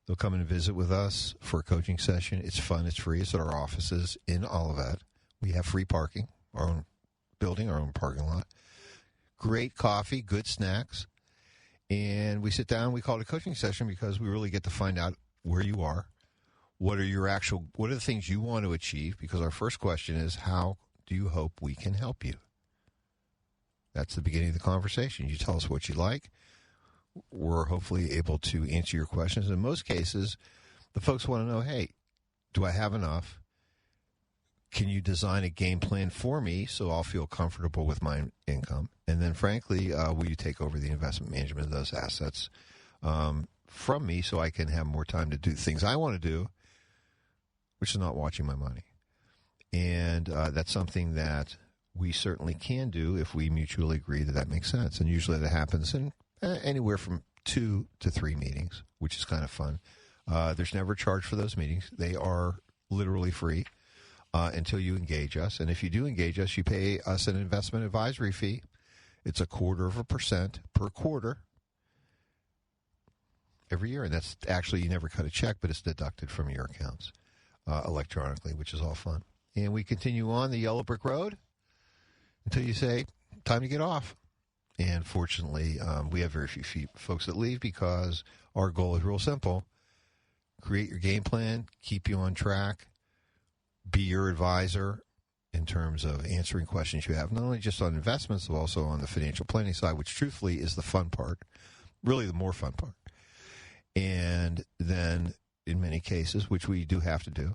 They'll come and visit with us for a coaching session. It's fun. It's free. It's at our offices in Olivet. We have free parking, our own building, our own parking lot. Great coffee, good snacks. And we sit down. We call it a coaching session because we really get to find out where you are. What are the things you want to achieve? Because our first question is, how do you hope we can help you? That's the beginning of the conversation. You tell us what you like. We're hopefully able to answer your questions. In most cases, the folks want to know, hey, do I have enough? Can you design a game plan for me so I'll feel comfortable with my income? And then, frankly, will you take over the investment management of those assets from me so I can have more time to do things I want to do, which is not watching my money? And that's something that we certainly can do if we mutually agree that makes sense. And usually that happens in anywhere from 2 to 3 meetings, which is kind of fun. There's never a charge for those meetings. They are literally free until you engage us. And if you do engage us, you pay us an investment advisory fee. It's 0.25% per quarter every year. And that's actually, you never cut a check, but it's deducted from your accounts electronically, which is all fun. And we continue on the yellow brick road until you say, time to get off. And fortunately, we have very few folks that leave because our goal is real simple. Create your game plan, keep you on track, be your advisor in terms of answering questions you have, not only just on investments, but also on the financial planning side, which truthfully is the fun part, really the more fun part. And then in many cases, which we do have to do,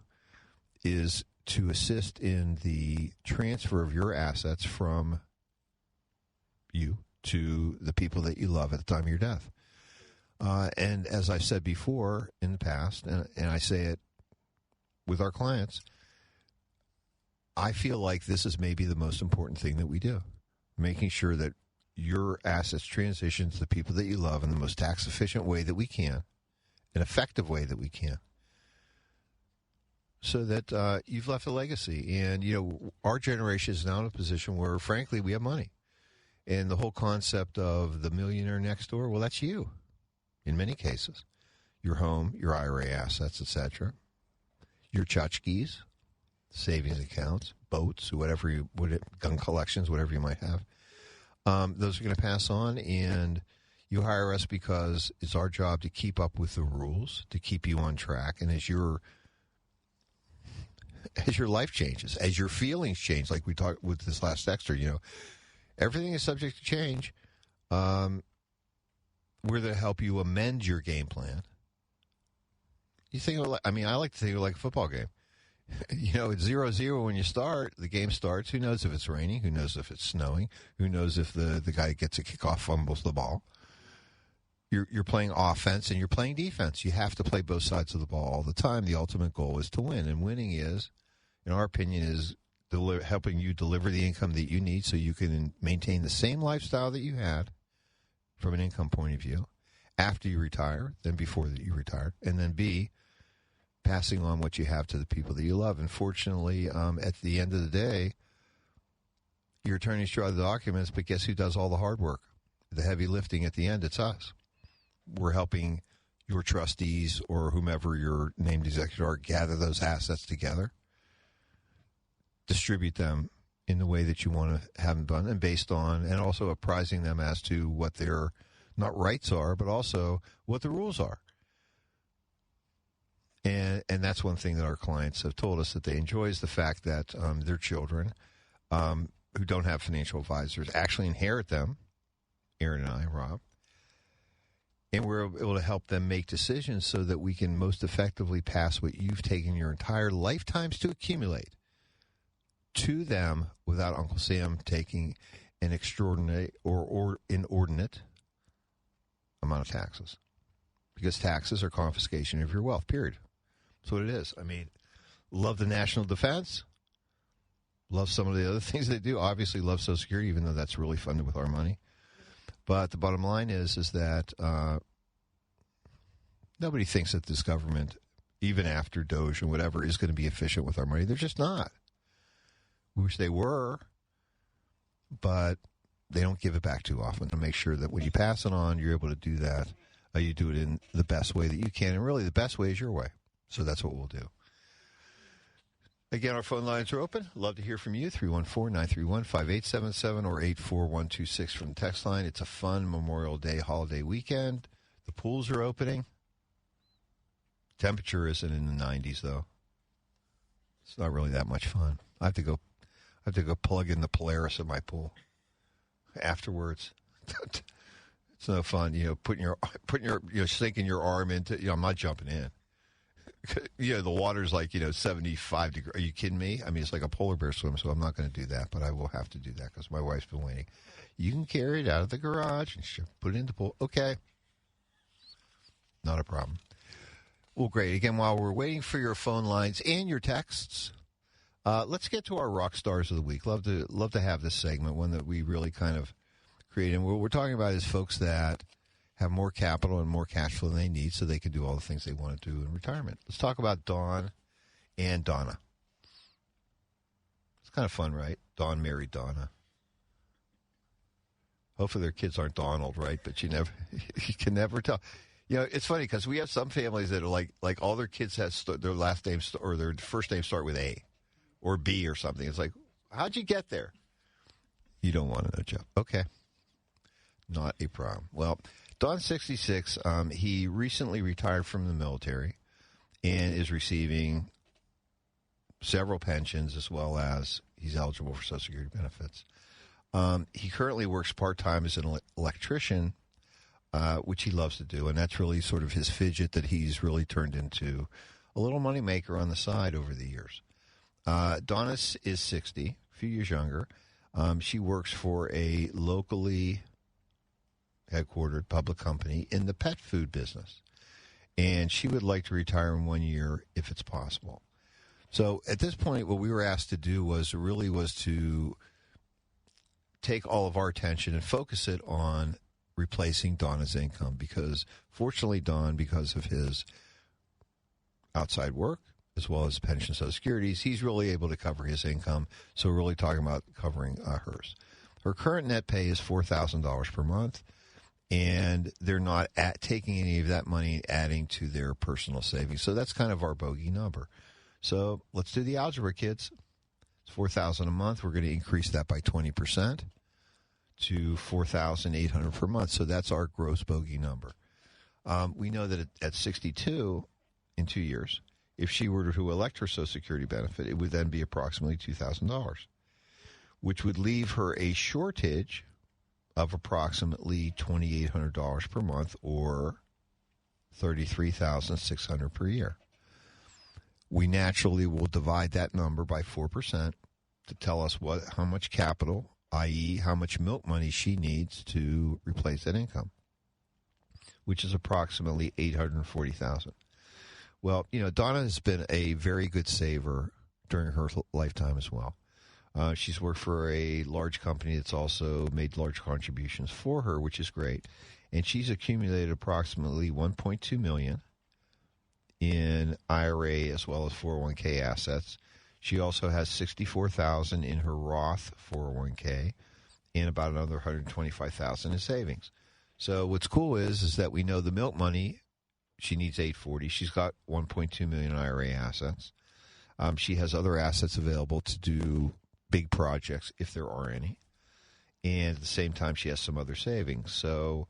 is to assist in the transfer of your assets from you to the people that you love at the time of your death. And as I've said before in the past, and I say it with our clients, I feel like this is maybe the most important thing that we do, making sure that your assets transition to the people that you love in the most tax-efficient way that we can, an effective way that we can, so that you've left a legacy. And, you know, our generation is now in a position where, frankly, we have money. And the whole concept of the millionaire next door, well, that's you in many cases. Your home, your IRA assets, etc., your tchotchkes, savings accounts, boats, gun collections, whatever you might have. Those are going to pass on, and you hire us because it's our job to keep up with the rules, to keep you on track. And as your life changes, as your feelings change, like we talked with this last texter, you know, everything is subject to change. We're there to help you amend your game plan. You think of it, I like to think of it like a football game. You know, it's 0-0 when you start. The game starts. Who knows if it's raining? Who knows if it's snowing? Who knows if the guy that gets a kickoff fumbles the ball? You're playing offense and you're playing defense. You have to play both sides of the ball all the time. The ultimate goal is to win, and winning is, in our opinion, is helping you deliver the income that you need so you can maintain the same lifestyle that you had from an income point of view after you retire than before that you retired, and then B, passing on what you have to the people that you love. And fortunately, at the end of the day, your attorneys draw the documents, but guess who does all the hard work? The heavy lifting at the end, it's us. We're helping your trustees or whomever your named executor are gather those assets together, distribute them in the way that you want to have them done, and based on, and also apprising them as to what their, not rights are, but also what the rules are. And that's one thing that our clients have told us that they enjoy is the fact that their children who don't have financial advisors actually inherit them, Aaron and I, Rob, and we're able to help them make decisions so that we can most effectively pass what you've taken your entire lifetimes to accumulate to them without Uncle Sam taking an extraordinary or inordinate amount of taxes. Because taxes are confiscation of your wealth, period. That's what it is. I mean, love the national defense. Love some of the other things they do. Obviously love Social Security, even though that's really funded with our money. But the bottom line is that nobody thinks that this government, even after Doge and whatever, is going to be efficient with our money. They're just not. We wish they were, but they don't give it back too often to make sure that when you pass it on, you're able to do that. You do it in the best way that you can, and really the best way is your way. So that's what we'll do. Again, our phone lines are open. Love to hear from you, 314-931-5877 or 84126 from the text line. It's a fun Memorial Day holiday weekend. The pools are opening. Temperature isn't in the 90s, though. It's not really that much fun. I have to go plug in the Polaris in my pool afterwards. It's no fun, you know, putting your sinking your arm into, you know, I'm not jumping in. You know, the water's like, 75 degrees. Are you kidding me? I mean, it's like a polar bear swim, so I'm not going to do that, but I will have to do that because my wife's been waiting. You can carry it out of the garage and put it in the pool. Okay. Not a problem. Well, great. Again, while we're waiting for your phone lines and your texts, let's get to our rock stars of the week. Love to have this segment, one that we really kind of create. And what we're talking about is folks that have more capital and more cash flow than they need so they can do all the things they want to do in retirement. Let's talk about Dawn and Donna. It's kind of fun, right? Dawn married Donna. Hopefully their kids aren't Donald, right? But you can never tell. You know, it's funny because we have some families that are like all their kids have their last name or their first name start with A or B or something. It's like, how'd you get there? You don't want to know, Jeff. Okay. Not a problem. Well, Don's 66. He recently retired from the military and is receiving several pensions, as well as he's eligible for Social Security benefits. He currently works part-time as an electrician, which he loves to do, and that's really sort of his fidget that he's really turned into a little moneymaker on the side over the years. Donna is 60, a few years younger. She works for a locally headquartered public company in the pet food business, and she would like to retire in 1 year if it's possible. So at this point, what we were asked to do was to take all of our attention and focus it on replacing Donna's income, because fortunately Don, because of his outside work as well as pension Social Securities, he's really able to cover his income. So we're really talking about covering hers. Her current net pay is $4,000 per month, and they're not taking any of that money and adding to their personal savings. So that's kind of our bogey number. So let's do the algebra, kids. It's $4,000 a month. We're going to increase that by 20% to $4,800 per month. So that's our gross bogey number. We know that at 62, in 2 years, if she were to elect her Social Security benefit, it would then be approximately $2,000, which would leave her a shortage of approximately $2,800 per month, or $33,600 per year. We naturally will divide that number by 4% to tell us how much capital, i.e., how much milk money she needs to replace that income, which is approximately $840,000. Well, Donna has been a very good saver during her lifetime as well. She's worked for a large company that's also made large contributions for her, which is great. And she's accumulated approximately $1.2 million in IRA as well as 401k assets. She also has $64,000 in her Roth 401k and about another $125,000 in savings. So what's cool is that we know the milk money, she needs $840. She's got $1.2 million in IRA assets. She has other assets available to do big projects if there are any. And at the same time, she has some other savings. So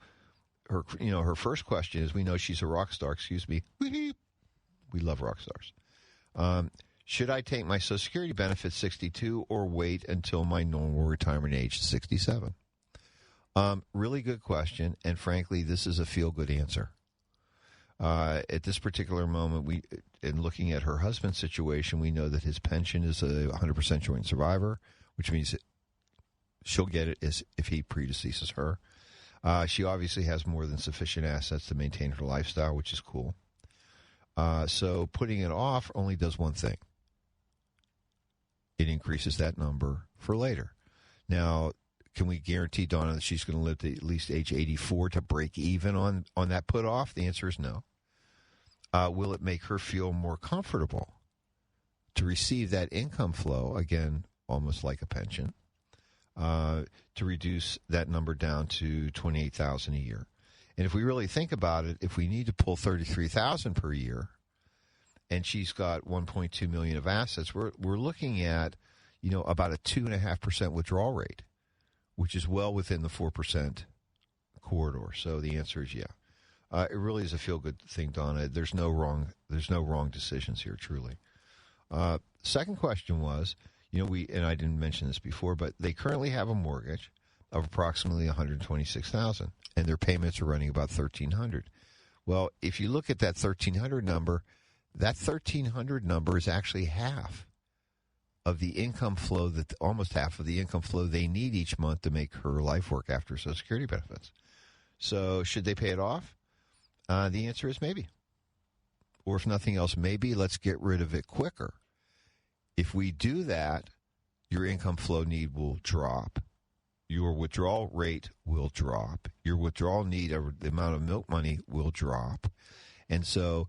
her first question is, we know she's a rock star. Excuse me. We love rock stars. Should I take my Social Security benefit 62 or wait until my normal retirement age, 67? Really good question, and frankly, this is a feel-good answer. At this particular moment, in looking at her husband's situation, we know that his pension is a 100% joint survivor, which means she'll get it if he predeceases her. She obviously has more than sufficient assets to maintain her lifestyle, which is cool. So putting it off only does one thing. It increases that number for later. Now, can we guarantee Donna that she's going to live to at least age 84 to break even on that put off? The answer is no. Will it make her feel more comfortable to receive that income flow, again, almost like a pension, to reduce that number down to $28,000 a year? And if we really think about it, if we need to pull $33,000 per year, and she's got $1.2 million of assets, we're looking at about a 2.5% withdrawal rate, which is well within the 4% corridor. So the answer is yeah. It really is a feel-good thing, Donna. There's no wrong decisions here, truly. Second question was, and I didn't mention this before, but they currently have a mortgage of approximately $126,000, and their payments are running about $1,300. Well, if you look at that $1,300 number, that $1,300 number is actually half of the income flow, almost half of the income flow they need each month to make her life work after Social Security benefits. So should they pay it off? The answer is maybe. Or if nothing else, maybe let's get rid of it quicker. If we do that, your income flow need will drop. Your withdrawal rate will drop. Your withdrawal need, or the amount of milk money, will drop. And so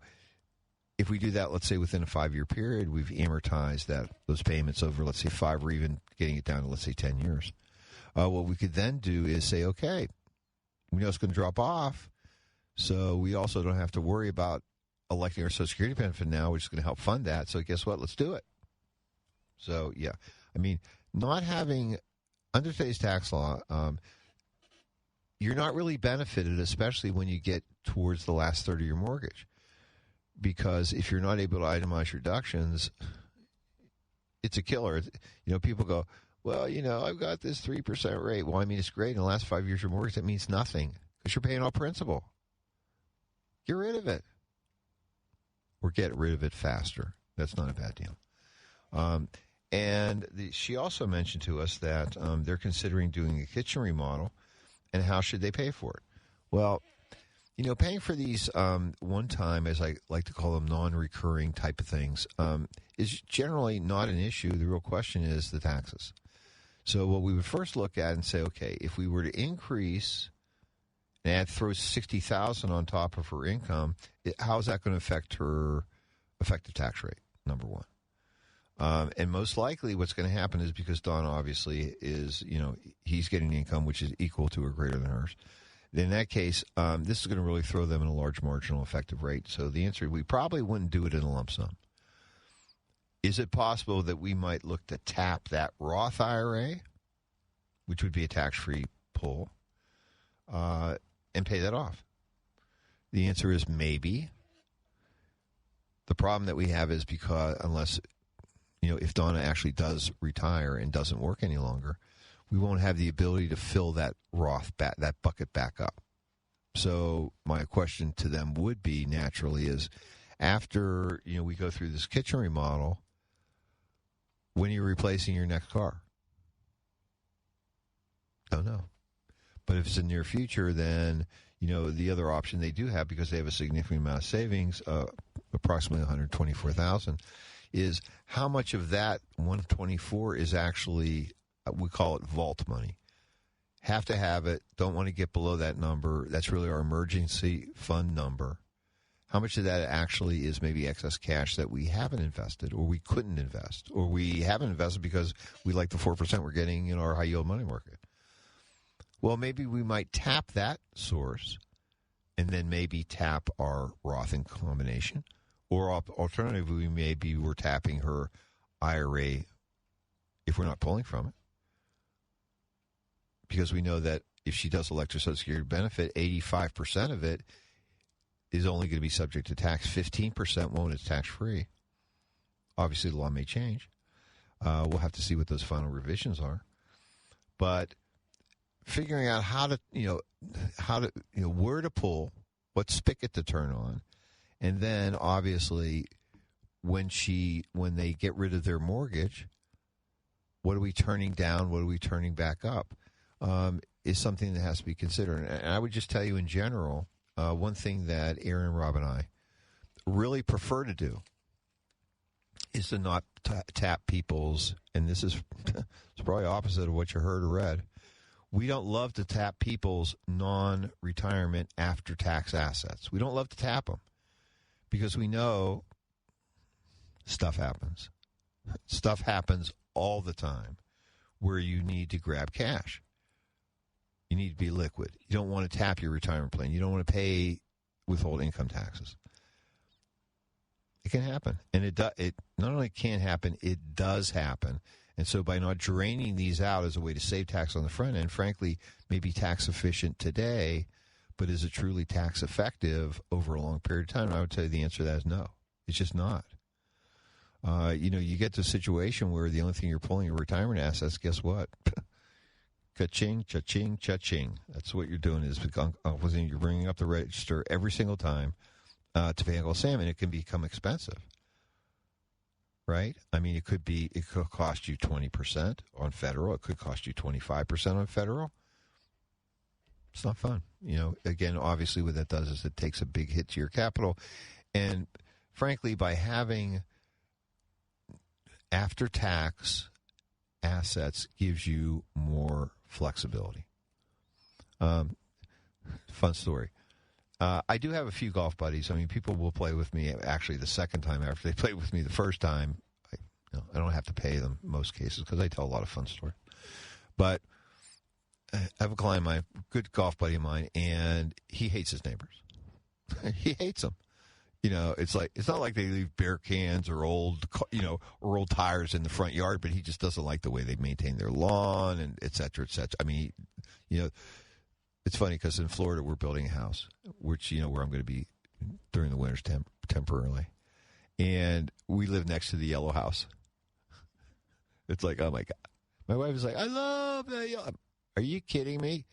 if we do that, let's say within a 5-year period, we've amortized those payments over, let's say 5, or even getting it down to, let's say, 10 years. What we could then do is say, okay, we know it's going to drop off, so we also don't have to worry about electing our Social Security benefit now, which is going to help fund that. So guess what? Let's do it. So, yeah. I mean, not having, under today's tax law, you're not really benefited, especially when you get towards the last third of your mortgage. Because if you're not able to itemize your deductions, it's a killer. People go, well, I've got this 3% rate. Well, I mean, it's great. In the last 5 years of your mortgage, that means nothing because you're paying all principal. Get rid of it. Or get rid of it faster. That's not a bad deal. She also mentioned to us that they're considering doing a kitchen remodel, and how should they pay for it? Well, paying for these one-time, as I like to call them, non-recurring type of things, is generally not an issue. The real question is the taxes. So what we would first look at and say, okay, if we were to increase and throw $60,000 on top of her income, how is that going to affect her effective tax rate? Number one. And most likely what's going to happen is because Don obviously is, he's getting income which is equal to or greater than hers. In that case, this is going to really throw them in a large marginal effective rate. So the answer, we probably wouldn't do it in a lump sum. Is it possible that we might look to tap that Roth IRA, which would be a tax-free pull, and pay that off? The answer is maybe. The problem that we have is because unless, if Donna actually does retire and doesn't work any longer, we won't have the ability to fill that Roth, that bucket back up. So my question to them would be naturally is, after, we go through this kitchen remodel, when are you replacing your next car? Don't know. But if it's in the near future, then, the other option they do have, because they have a significant amount of savings, approximately $124,000, is how much of that $124 is actually, we call it vault money. Have to have it, don't want to get below that number. That's really our emergency fund number. How much of that actually is maybe excess cash that we haven't invested, or we couldn't invest, or we haven't invested because we like the 4% we're getting in our high-yield money market? Well, maybe we might tap that source and then maybe tap our Roth in combination. Or alternatively, maybe we're tapping her IRA if we're not pulling from it. Because we know that if she does elect her Social Security benefit, 85% of it is only going to be subject to tax. 15% won't. It's tax-free. Obviously, the law may change. We'll have to see what those final revisions are. But figuring out where to pull, what spigot to turn on, and then obviously when they get rid of their mortgage, what are we turning down? What are we turning back up? Is something that has to be considered. And I would just tell you in general, one thing that Aaron and Rob and I really prefer to do is to not tap people's, and this is it's probably opposite of what you heard or read. We don't love to tap people's non-retirement after-tax assets. We don't love to tap them because we know stuff happens. Stuff happens all the time where you need to grab cash. You need to be liquid. You don't want to tap your retirement plan. You don't want to pay withhold income taxes. It can happen. And it not only can happen, it does happen. And so by not draining these out as a way to save tax on the front end, frankly, maybe tax efficient today, but is it truly tax effective over a long period of time? And I would tell you the answer to that is no. It's just not. You get to a situation where the only thing you're pulling are retirement assets. Guess what? Cha-ching, cha-ching, cha-ching. That's what you're doing is you're bringing up the register every single time to pay Uncle Sam, and it can become expensive. Right? I mean, it could cost you 20% on federal. It could cost you 25% on federal. It's not fun. Again, obviously what that does is it takes a big hit to your capital. And frankly, by having after-tax assets gives you more flexibility. Fun story. I do have a few golf buddies. I mean, people will play with me actually the second time after they played with me the first time. I don't have to pay them in most cases because I tell a lot of fun stories. But I have a client, my good golf buddy of mine, and he hates his neighbors. He hates them. It's not like they leave beer cans or old tires in the front yard, but he just doesn't like the way they maintain their lawn and et cetera, et cetera. I mean, it's funny because in Florida we're building a house, which, where I'm going to be during the winters temporarily. And we live next to the yellow house. It's like, oh, my God. My wife is like, I love that yellow. Are you kidding me?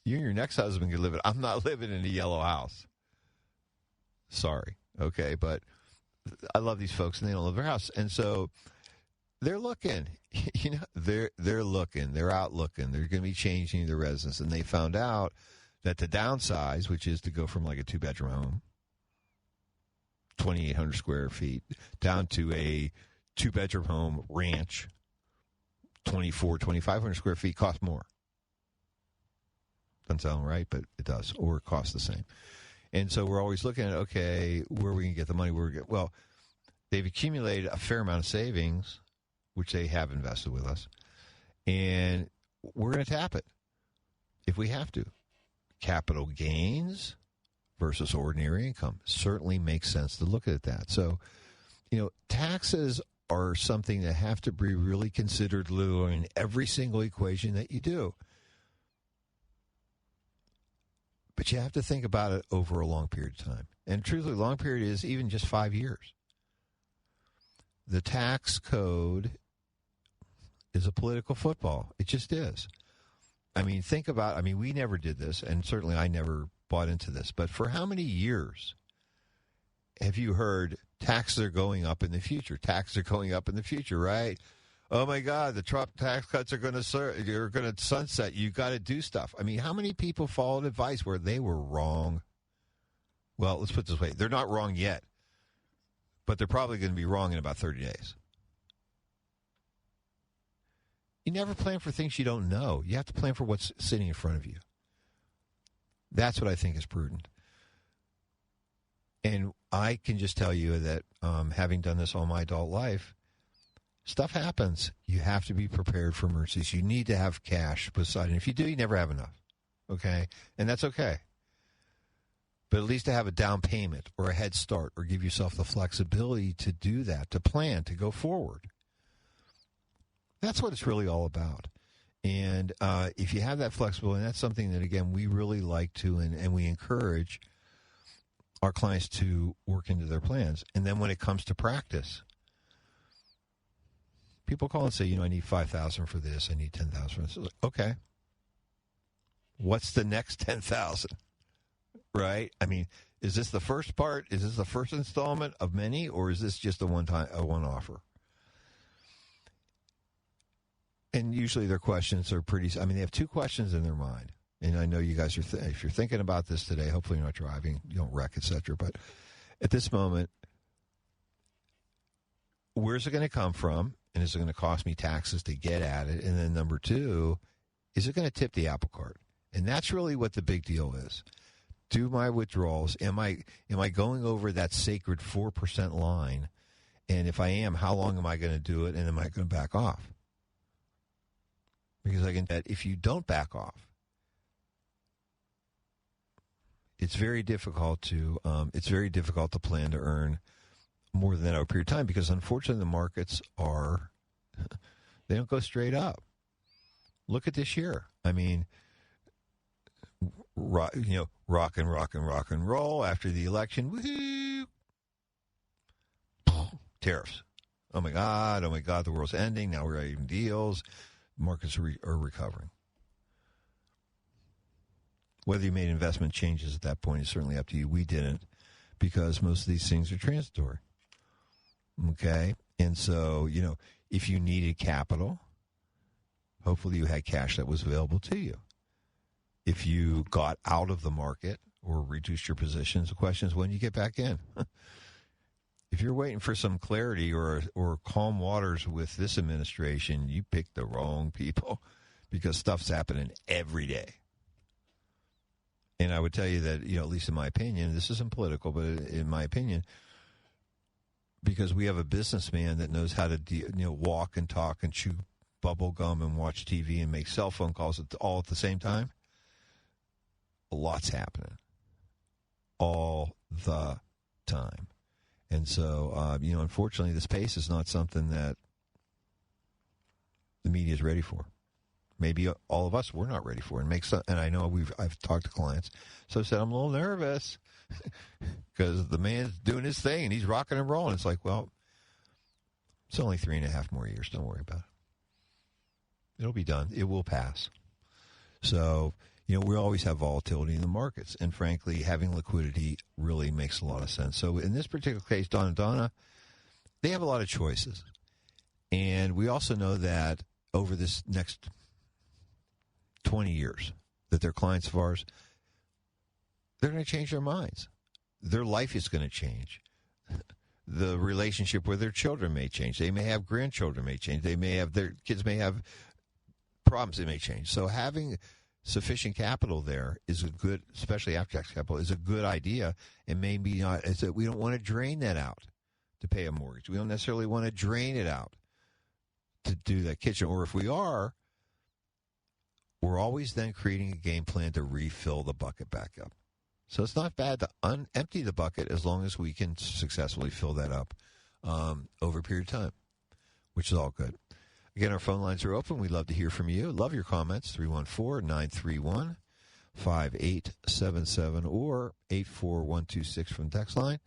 You and your next husband can live it. I'm not living in a yellow house. Sorry. Okay. But I love these folks, and they don't live in their house. And so they're looking. They're looking. They're out looking. They're going to be changing their residence. And they found out that to downsize, which is to go from like a 2-bedroom home, 2,800 square feet, down to a 2-bedroom home ranch, 2,500 square feet, costs more. Doesn't sound right, but it does, or it costs the same. And so we're always looking at, okay, where are we going to get the money? Well, they've accumulated a fair amount of savings, which they have invested with us, and we're going to tap it if we have to. Capital gains versus ordinary income certainly makes sense to look at that. So, taxes are something that have to be really considered, Lou, in every single equation that you do. But you have to think about it over a long period of time. And truthfully, long period is even just 5 years. The tax code is a political football. It just is. I mean, we never did this, and certainly I never bought into this, but for how many years have you heard taxes are going up in the future? Taxes are going up in the future, right? Oh, my God, the Trump tax cuts are going to sunset. You got to do stuff. I mean, how many people followed advice where they were wrong? Well, let's put it this way. They're not wrong yet, but they're probably going to be wrong in about 30 days. You never plan for things you don't know. You have to plan for what's sitting in front of you. That's what I think is prudent. And I can just tell you that having done this all my adult life, stuff happens. You have to be prepared for emergencies. You need to have cash beside. And if you do, you never have enough. Okay? And that's okay. But at least to have a down payment or a head start or give yourself the flexibility to do that, to plan, to go forward. That's what it's really all about. And if you have that flexibility, and that's something that, again, we really like to and we encourage our clients to work into their plans. And then when it comes to practice, people call and say, I need $5,000 for this. I need $10,000 for this. Like, okay. What's the next $10,000? Right? I mean, is this the first part? Is this the first installment of many, or is this just a one offer? And usually their questions are they have two questions in their mind. And I know you guys if you're thinking about this today, hopefully you're not driving, you don't wreck, etc. But at this moment, where's it going to come from? And is it going to cost me taxes to get at it? And then number two, is it going to tip the apple cart? And that's really what the big deal is. Do my withdrawals, am I going over that sacred 4% line? And if I am, how long am I going to do it? And am I going to back off? Because I can bet if you don't back off, it's very difficult to plan to earn more than that over a period of time, because unfortunately the markets they don't go straight up. Look at this year. I mean, rock and roll after the election. Woohoo! Tariffs. Oh my God, the world's ending. Now we're having deals. Markets are recovering. Whether you made investment changes at that point is certainly up to you. We didn't, because most of these things are transitory. Okay? And so, if you needed capital, hopefully you had cash that was available to you. If you got out of the market or reduced your positions, the question is, when do you get back in? If you're waiting for some clarity or calm waters with this administration, you picked the wrong people, because stuff's happening every day. And I would tell you that, at least in my opinion, this isn't political, but in my opinion, because we have a businessman that knows how to walk and talk and chew bubble gum and watch TV and make cell phone calls all at the same time, a lot's happening all the time. And so, unfortunately, this pace is not something that the media is ready for. maybe all of us were not ready for. And I know I've talked to clients, so I said I'm a little nervous because the man's doing his thing and he's rocking and rolling. It's like, well, it's only 3.5 more years. Don't worry about it. It'll be done. It will pass. So, we always have volatility in the markets, and frankly, having liquidity really makes a lot of sense. So in this particular case, Don and Donna, they have a lot of choices. And we also know that over this next 20 years that they're clients of ours, they're going to change their minds. Their life is going to change. The relationship with their children may change. They may have grandchildren may change. Their kids may have problems that may change. So having sufficient capital there is a good, especially after-tax capital, is a good idea. And maybe not. It's that we don't want to drain that out to pay a mortgage. We don't necessarily want to drain it out to do that kitchen. Or if we are, we're always then creating a game plan to refill the bucket back up. So it's not bad to empty the bucket as long as we can successfully fill that up over a period of time, which is all good. Again, our phone lines are open. We'd love to hear from you. Love your comments, 314-931-5877 or 84126 from the text line.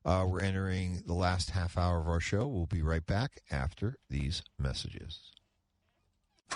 We're entering the last half hour of our show. We'll be right back after these messages.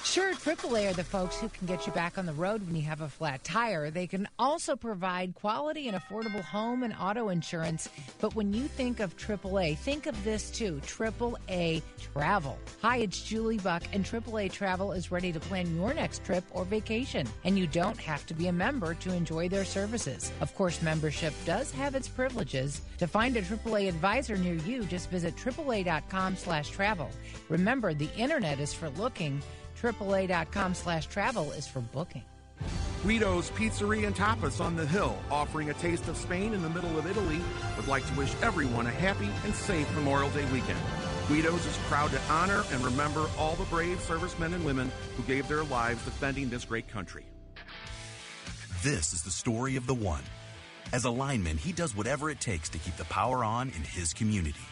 Sure, AAA are the folks who can get you back on the road when you have a flat tire. They can also provide quality and affordable home and auto insurance. But when you think of AAA, think of this too, AAA Travel. Hi, it's Julie Buck, and AAA Travel is ready to plan your next trip or vacation. And you don't have to be a member to enjoy their services. Of course, membership does have its privileges. To find a AAA advisor near you, just visit AAA.com/travel. Remember, the internet is for looking. AAA.com/travel is for booking. Guido's Pizzeria and Tapas on the Hill, offering a taste of Spain in the middle of Italy, would like to wish everyone a happy and safe Memorial Day weekend. Guido's is proud to honor and remember all the brave servicemen and women who gave their lives defending this great country. This is the story of the one. As a lineman, he does whatever it takes to keep the power on in his community.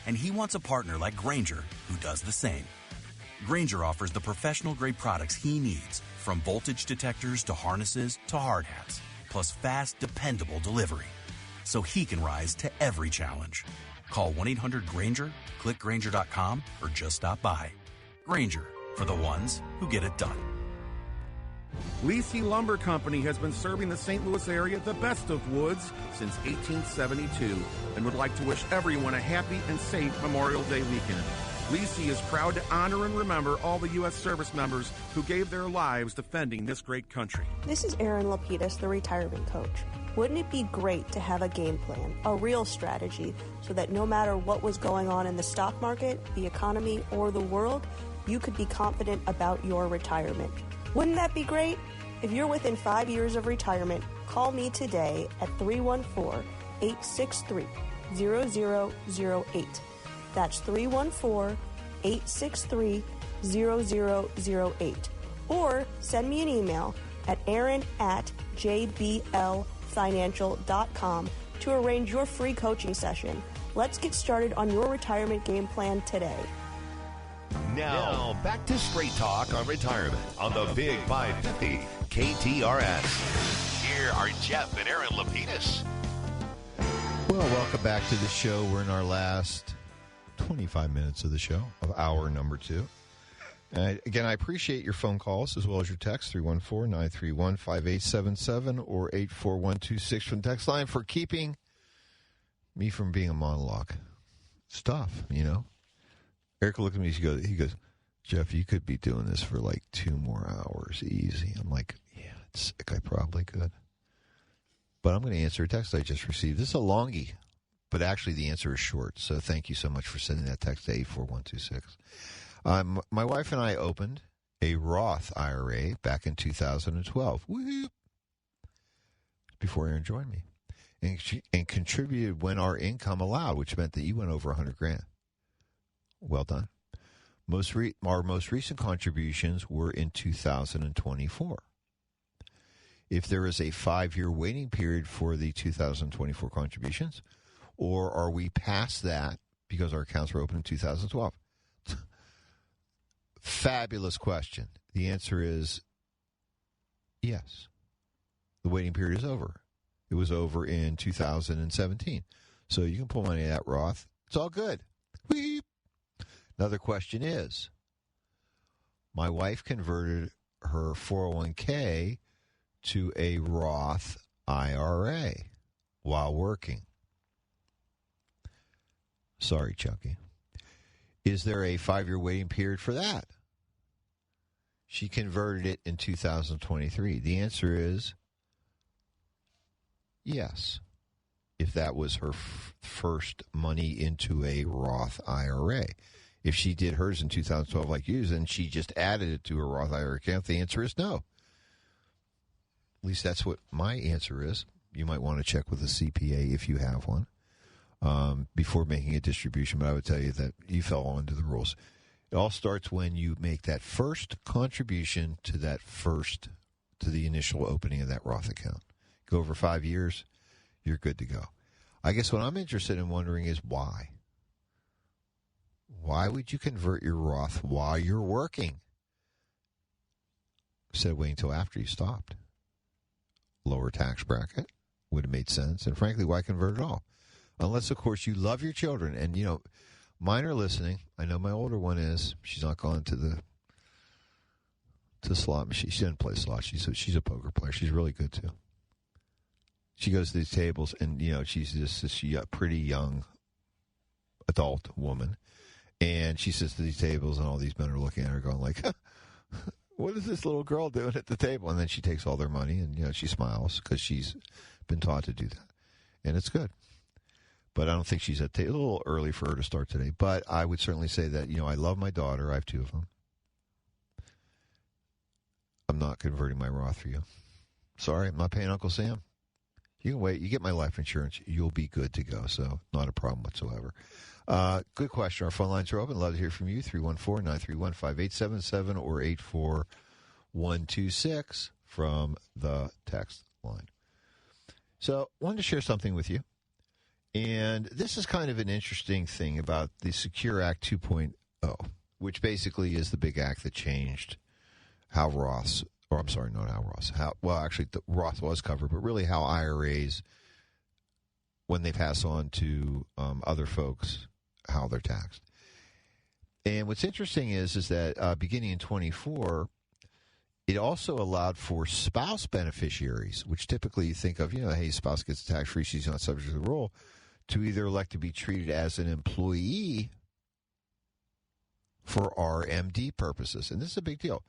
And he wants a partner like Grainger who does the same. Grainger offers the professional-grade products he needs, from voltage detectors to harnesses to hard hats, plus fast, dependable delivery, so he can rise to every challenge. Call 1-800-GRAINGER, click Grainger.com, or just stop by. Grainger, for the ones who get it done. Lisi Lumber Company has been serving the St. Louis area the best of woods since 1872 and would like to wish everyone a happy and safe Memorial Day weekend. Lisi is proud to honor and remember all the U.S. service members who gave their lives defending this great country. This is Erin Lapidus, the retirement coach. Wouldn't it be great to have a game plan, a real strategy, so that no matter what was going on in the stock market, the economy, or the world, you could be confident about your retirement? Wouldn't that be great? If you're within 5 years of retirement, call me today at 314-863-0008. That's 314-863-0008. Or send me an email at aaron@jblfinancial.com to arrange your free coaching session. Let's get started on your retirement game plan today. Now, back to Straight Talk on Retirement on the Big 550 KTRS. Here are Jeff and Aaron Lapidus. Well, welcome back to the show. We're in our last 25 minutes of the show, of hour number 2. Again, I appreciate your phone calls as well as your text, 314-931-5877 or 84126 from the text line, for keeping me from being a monologue. It's tough, you know. Eric looked at me, he goes, Jeff, you could be doing this for like 2 more hours, easy. I'm like, yeah, it's sick. I probably could. But I'm going to answer a text I just received. This is a longie, but actually the answer is short. So thank you so much for sending that text to 84126. My wife and I opened a Roth IRA back in 2012. Woo-hoo! Before Aaron joined me. And contributed when our income allowed, which meant that you went over $100,000. Well done. Our most recent contributions were in 2024. If there is a 5-year waiting period for the 2024 contributions, or are we past that because our accounts were open in 2012? Fabulous question. The answer is yes. The waiting period is over. It was over in 2017. So you can pull money out of that Roth. It's all good. Weep. Another question is, my wife converted her 401k to a Roth IRA while working. Sorry, Chucky. Is there a 5-year waiting period for that? She converted it in 2023. The answer is yes. If that was her first money into a Roth IRA. If she did hers in 2012 like you, and she just added it to her Roth IRA account, the answer is no. At least that's what my answer is. You might want to check with a CPA if you have one before making a distribution, but I would tell you that you fell under the rules. It all starts when you make that first contribution to the initial opening of that Roth account. Go over 5 years, you're good to go. I guess what I'm interested in wondering is why. Why would you convert your Roth while you're working instead of waiting until after you stopped? Lower tax bracket would have made sense. And frankly, why convert at all? Unless, of course, you love your children. And, you know, mine are listening. I know my older one is. She's not gone to slot machine. She doesn't play slot. She's a poker player. She's really good, too. She goes to these tables, and, you know, she's just this pretty young adult woman. And she sits at these tables, and all these men are looking at her going like, what is this little girl doing at the table? And then she takes all their money, and, you know, she smiles because she's been taught to do that. And it's good. But I don't think she's a little early for her to start today. But I would certainly say that, you know, I love my daughter. I have 2 of them. I'm not converting my Roth for you. Sorry, I'm not paying Uncle Sam. You can wait. You get my life insurance. You'll be good to go. So not a problem whatsoever. Good question. Our phone lines are open. Love to hear from you. 314-931-5877 or 84126 from the text line. So I wanted to share something with you. And this is kind of an interesting thing about the Secure Act 2.0, which basically is the big act that changed how Roths, or I'm sorry, not how Roths, actually the Roth was covered, but really how IRAs, when they pass on to other folks, how they're taxed. And what's interesting is that beginning in 24, it also allowed for spouse beneficiaries, which typically you think of, you know, hey, spouse gets tax-free, she's not subject to the rule, to either elect to be treated as an employee for RMD purposes. And this is a big deal.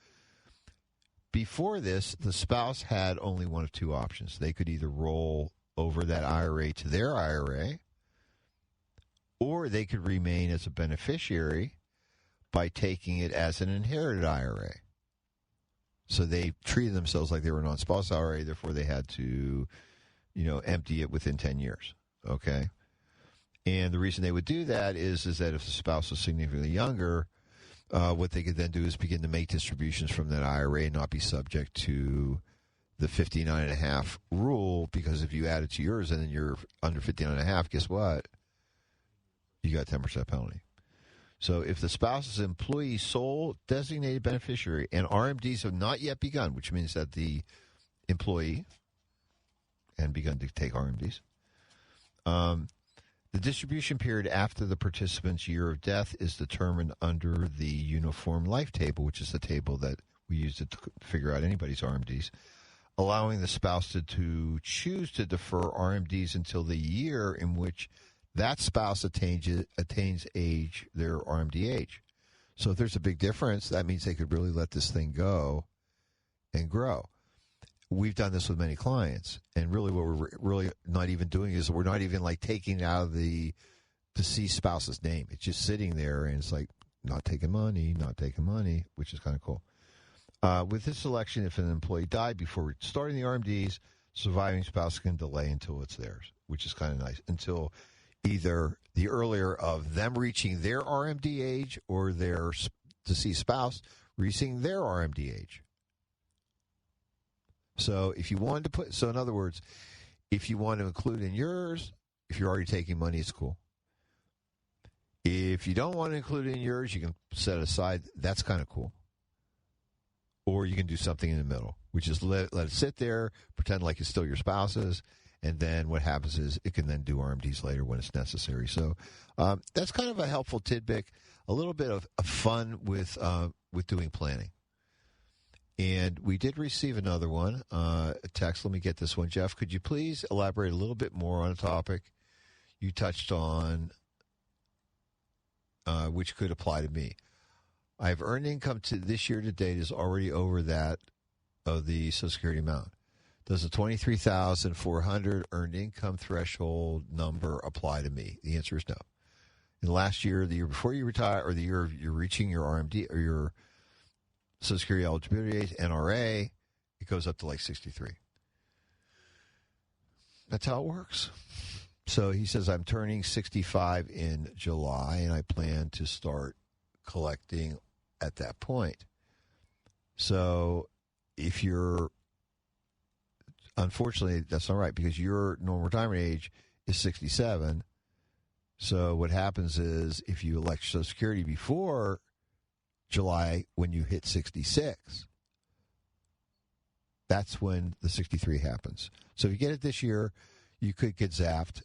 Before this, the spouse had only one of 2 options. They could either roll over that IRA to their IRA, or they could remain as a beneficiary by taking it as an inherited IRA. So they treated themselves like they were a non-spouse IRA, therefore they had to, you know, empty it within 10 years. Okay? And the reason they would do that is that if the spouse was significantly younger, what they could then do is begin to make distributions from that IRA and not be subject to the 59.5 rule, because if you add it to yours and then you're under 59.5, guess what? You got 10% penalty. So if the spouse is employee sole designated beneficiary and RMDs have not yet begun, which means that the employee had begun to take RMDs, the distribution period after the participant's year of death is determined under the Uniform Life Table, which is the table that we use to figure out anybody's RMDs, allowing the spouse to choose to defer RMDs until the year in which that spouse attains age, their RMD age. So if there's a big difference, that means they could really let this thing go and grow. We've done this with many clients, and really what we're really not even doing is we're not even like taking it out of the deceased spouse's name. It's just sitting there, and it's like not taking money, which is kind of cool. With this election, if an employee died before starting the RMDs, surviving spouse can delay until it's theirs, which is kind of nice, until either the earlier of them reaching their RMD age or their deceased spouse reaching their RMD age. So if you wanted to in other words, if you want to include in yours, if you're already taking money, it's cool. If you don't want to include it in yours, you can set it aside. That's kind of cool. Or you can do something in the middle, which is let it sit there, pretend like it's still your spouse's, and then what happens is it can then do RMDs later when it's necessary. So that's kind of a helpful tidbit, a little bit of fun with doing planning. And we did receive another one, a text. Let me get this one. Jeff, could you please elaborate a little bit more on a topic you touched on, which could apply to me? I have earned income to this year to date is already over that of the Social Security amount. Does the $23,400 earned income threshold number apply to me? The answer is no. In the last year, the year before you retire, or the year you're reaching your RMD or your Social Security eligibility age, NRA, it goes up to like 63. That's how it works. So he says, I'm turning 65 in July, and I plan to start collecting at that point. So if you're, unfortunately, that's not right, because your normal retirement age is 67. So what happens is if you elect Social Security before July, when you hit 66, that's when the 63 happens. So if you get it this year, you could get zapped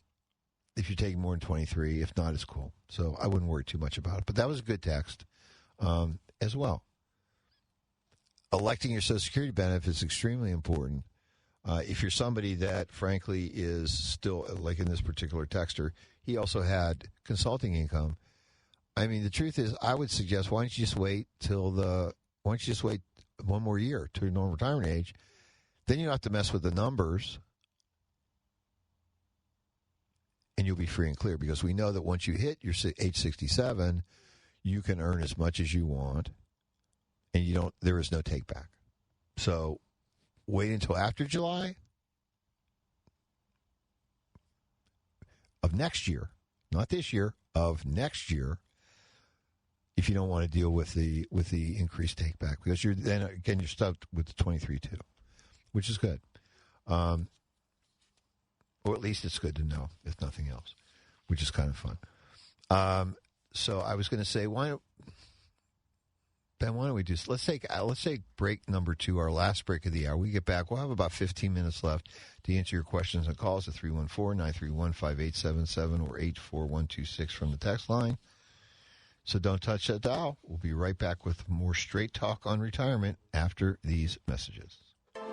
if you're taking more than 23. If not, it's cool. So I wouldn't worry too much about it. But that was a good text as well. Electing your Social Security benefit is extremely important. If you're somebody that, frankly, is still, like in this particular texter, he also had consulting income. I mean, the truth is, I would suggest, why don't you just wait one more year to your normal retirement age? Then you don't have to mess with the numbers, and you'll be free and clear, because we know that once you hit your age 67, you can earn as much as you want, and there is no take back. So wait until after July of next year, not this year, of next year, if you don't want to deal with the increased take back, because you're stuck with the 23 too, which is good. Or at least it's good to know, if nothing else, which is kind of fun. So I was going to say, why don't we just let's take break number 2, our last break of the hour. We get back, we'll have about 15 minutes left to answer your questions and calls at 314-931-5877 or 84126 from the text line. So don't touch that dial. We'll be right back with more Straight Talk on Retirement after these messages.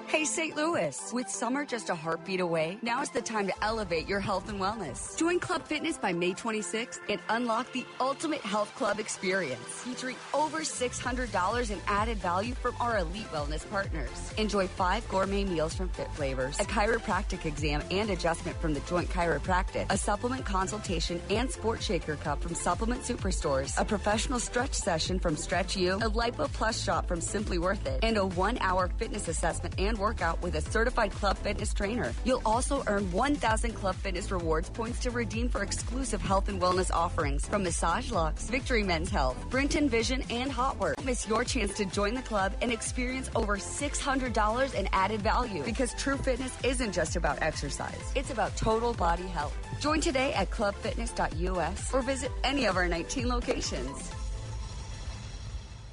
Hey, St. Louis. With summer just a heartbeat away, now is the time to elevate your health and wellness. Join Club Fitness by May 26th and unlock the ultimate health club experience, featuring over $600 in added value from our elite wellness partners. Enjoy 5 gourmet meals from Fit Flavors, a chiropractic exam and adjustment from the Joint Chiropractic, a supplement consultation and Sport Shaker Cup from Supplement Superstores, a professional stretch session from Stretch U, a Lipo Plus shot from Simply Worth It, and a 1-hour fitness assessment and workout with a certified Club Fitness trainer. You'll also earn 1,000 Club Fitness rewards points to redeem for exclusive health and wellness offerings from Massage Lux, Victory Men's Health, Brinton Vision, and Hot Work. Don't miss your chance to join the club and experience over $600 in added value, because true fitness isn't just about exercise. It's about total body health. Join today at clubfitness.us or visit any of our 19 locations.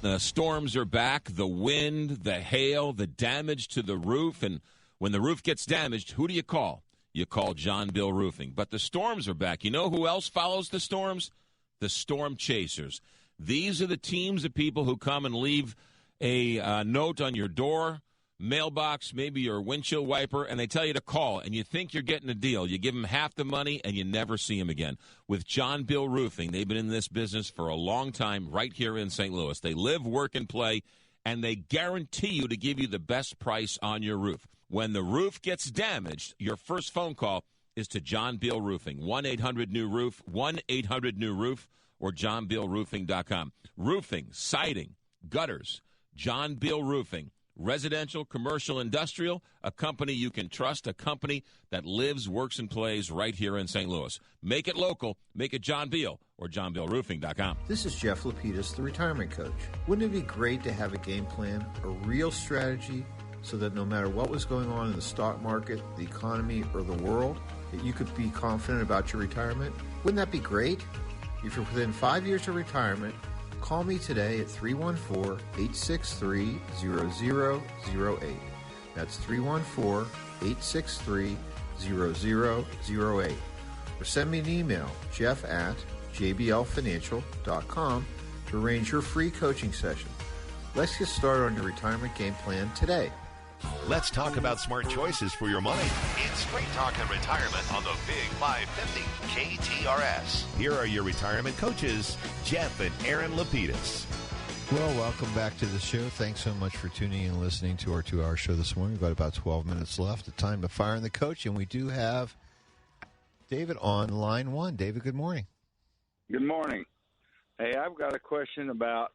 The storms are back, the wind, the hail, the damage to the roof. And when the roof gets damaged, who do you call? You call John Bill Roofing. But the storms are back. You know who else follows the storms? The storm chasers. These are the teams of people who come and leave a note on your door, mailbox, maybe your windshield wiper, and they tell you to call, and you think you're getting a deal. You give them half the money, and you never see them again. With John Bill Roofing, they've been in this business for a long time right here in St. Louis. They live, work, and play, and they guarantee you to give you the best price on your roof. When the roof gets damaged, your first phone call is to John Bill Roofing, 1-800-NEW-ROOF, 1-800-NEW-ROOF, or johnbillroofing.com. Roofing, siding, gutters, John Bill Roofing. Residential, commercial, industrial, a company you can trust, a company that lives, works, and plays right here in St. Louis. Make it local. Make it John Beal or johnbillroofing.com. This is Jeff Lapidus, the retirement coach. Wouldn't it be great to have a game plan, a real strategy, so that no matter what was going on in the stock market, the economy, or the world, that you could be confident about your retirement? Wouldn't that be great? If you're within 5 years of retirement, call me today at 314-863-0008. That's 314-863-0008. Or send me an email, jeff@jblfinancial.com, to arrange your free coaching session. Let's get started on your retirement game plan today. Let's talk about smart choices for your money. It's Straight Talk and Retirement on the Big 550 KTRS. Here are your retirement coaches, Jeff and Aaron Lapidus. Well, welcome back to the show. Thanks so much for tuning in and listening to our 2-hour show this morning. We've got about 12 minutes left. The time to fire in the coach, and we do have David on line one. David, good morning. Good morning. Hey, I've got a question about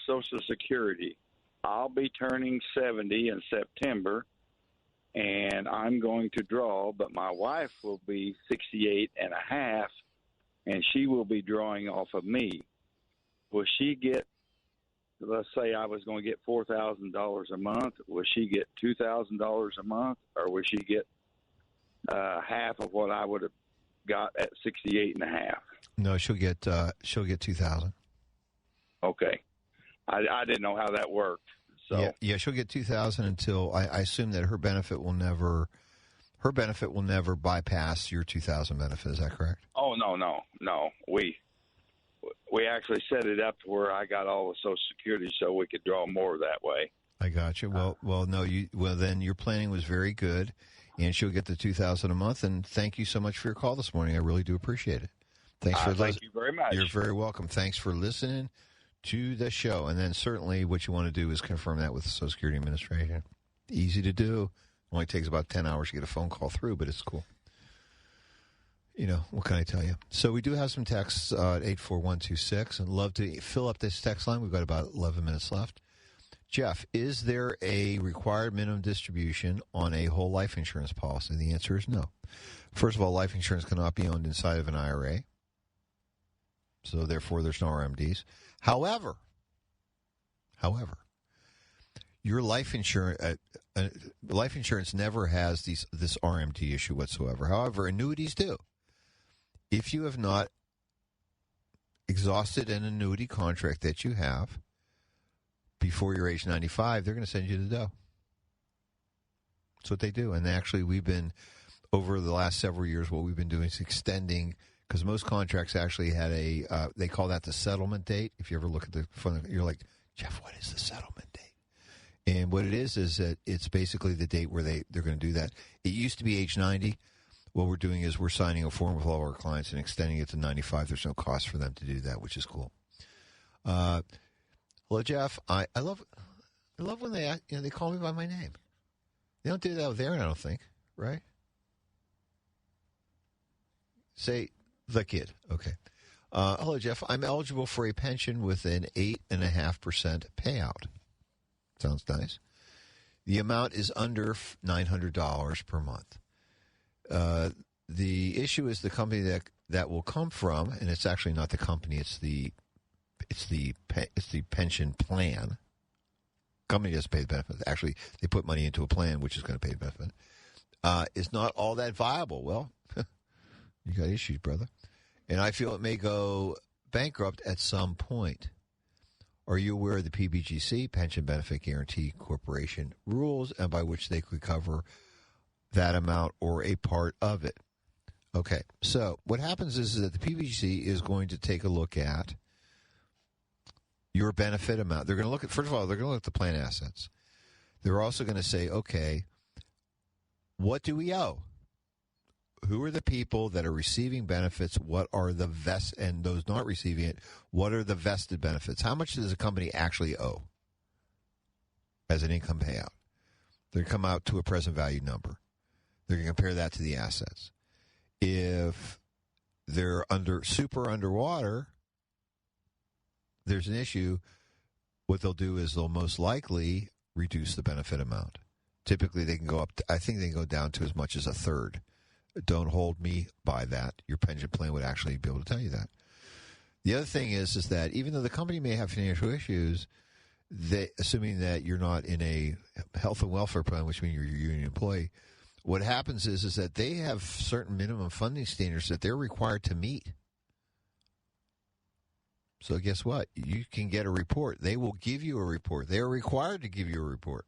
Social Security. I'll be turning 70 in September, and I'm going to draw, but my wife will be 68 and a half, and she will be drawing off of me. Will she get, let's say I was going to get $4,000 a month, will she get $2,000 a month, or will she get half of what I would have got at 68 and a half? No, she'll get $2,000. Okay. I didn't know how that worked. So yeah, she'll get $2,000 until I assume that her benefit will never bypass your $2,000 benefit. Is that correct? Oh no. We actually set it up to where I got all the Social Security so we could draw more that way. I got you. Then your planning was very good, and she'll get the $2,000 a month. And thank you so much for your call this morning. I really do appreciate it. Thanks for thank you very much. You're very welcome. Thanks for listening to the show. And then certainly what you want to do is confirm that with the Social Security Administration. Easy to do. Only takes about 10 hours to get a phone call through, but it's cool. You know, what can I tell you? So we do have some texts at 84126, and love to fill up this text line. We've got about 11 minutes left. Jeff, is there a required minimum distribution on a whole life insurance policy? The answer is no. First of all, life insurance cannot be owned inside of an IRA. So therefore, there's no RMDs. However, your life insurance never has this RMD issue whatsoever. However, annuities do. If you have not exhausted an annuity contract that you have before you're age 95, they're going to send you the dough. That's what they do. And actually, we've been, over the last several years, what we've been doing is extending, because most contracts actually had they call that the settlement date. If you ever look at the front, you're like, Jeff, what is the settlement date? And what it is that it's basically the date where they're going to do that. It used to be age 90. What we're doing is we're signing a form with all our clients and extending it to 95. There's no cost for them to do that, which is cool. Hello, Jeff. I love when they call me by my name. They don't do that with Aaron, I don't think, right? Say the kid. Okay. Hello, Jeff. I'm eligible for a pension with an 8.5% payout. Sounds nice. The amount is under $900 per month. The issue is the company that will come from, and it's actually not the company. It's the pension plan. Company doesn't pay the benefit. Actually, they put money into a plan which is going to pay the benefit. Is not all that viable. Well, you got issues, brother. And I feel it may go bankrupt at some point. Are you aware of the PBGC, Pension Benefit Guarantee Corporation rules, and by which they could cover that amount or a part of it? Okay, so what happens is that the PBGC is going to take a look at your benefit amount. They're going to look at, first of all, they're going to look at the plan assets. They're also going to say, okay, what do we owe? Who are the people that are receiving benefits? What are the and those not receiving it, what are the vested benefits? How much does a company actually owe as an income payout? They're going to come out to a present value number. They're going to compare that to the assets. If they're super underwater, there's an issue. What they'll do is they'll most likely reduce the benefit amount. Typically, they can go up I think they can go down to as much as a third. Don't hold me by that. Your pension plan would actually be able to tell you that. The other thing is that even though the company may have financial issues, assuming that you're not in a health and welfare plan, which means you're a union employee, what happens is that they have certain minimum funding standards that they're required to meet. So guess what? You can get a report. They will give you a report. They are required to give you a report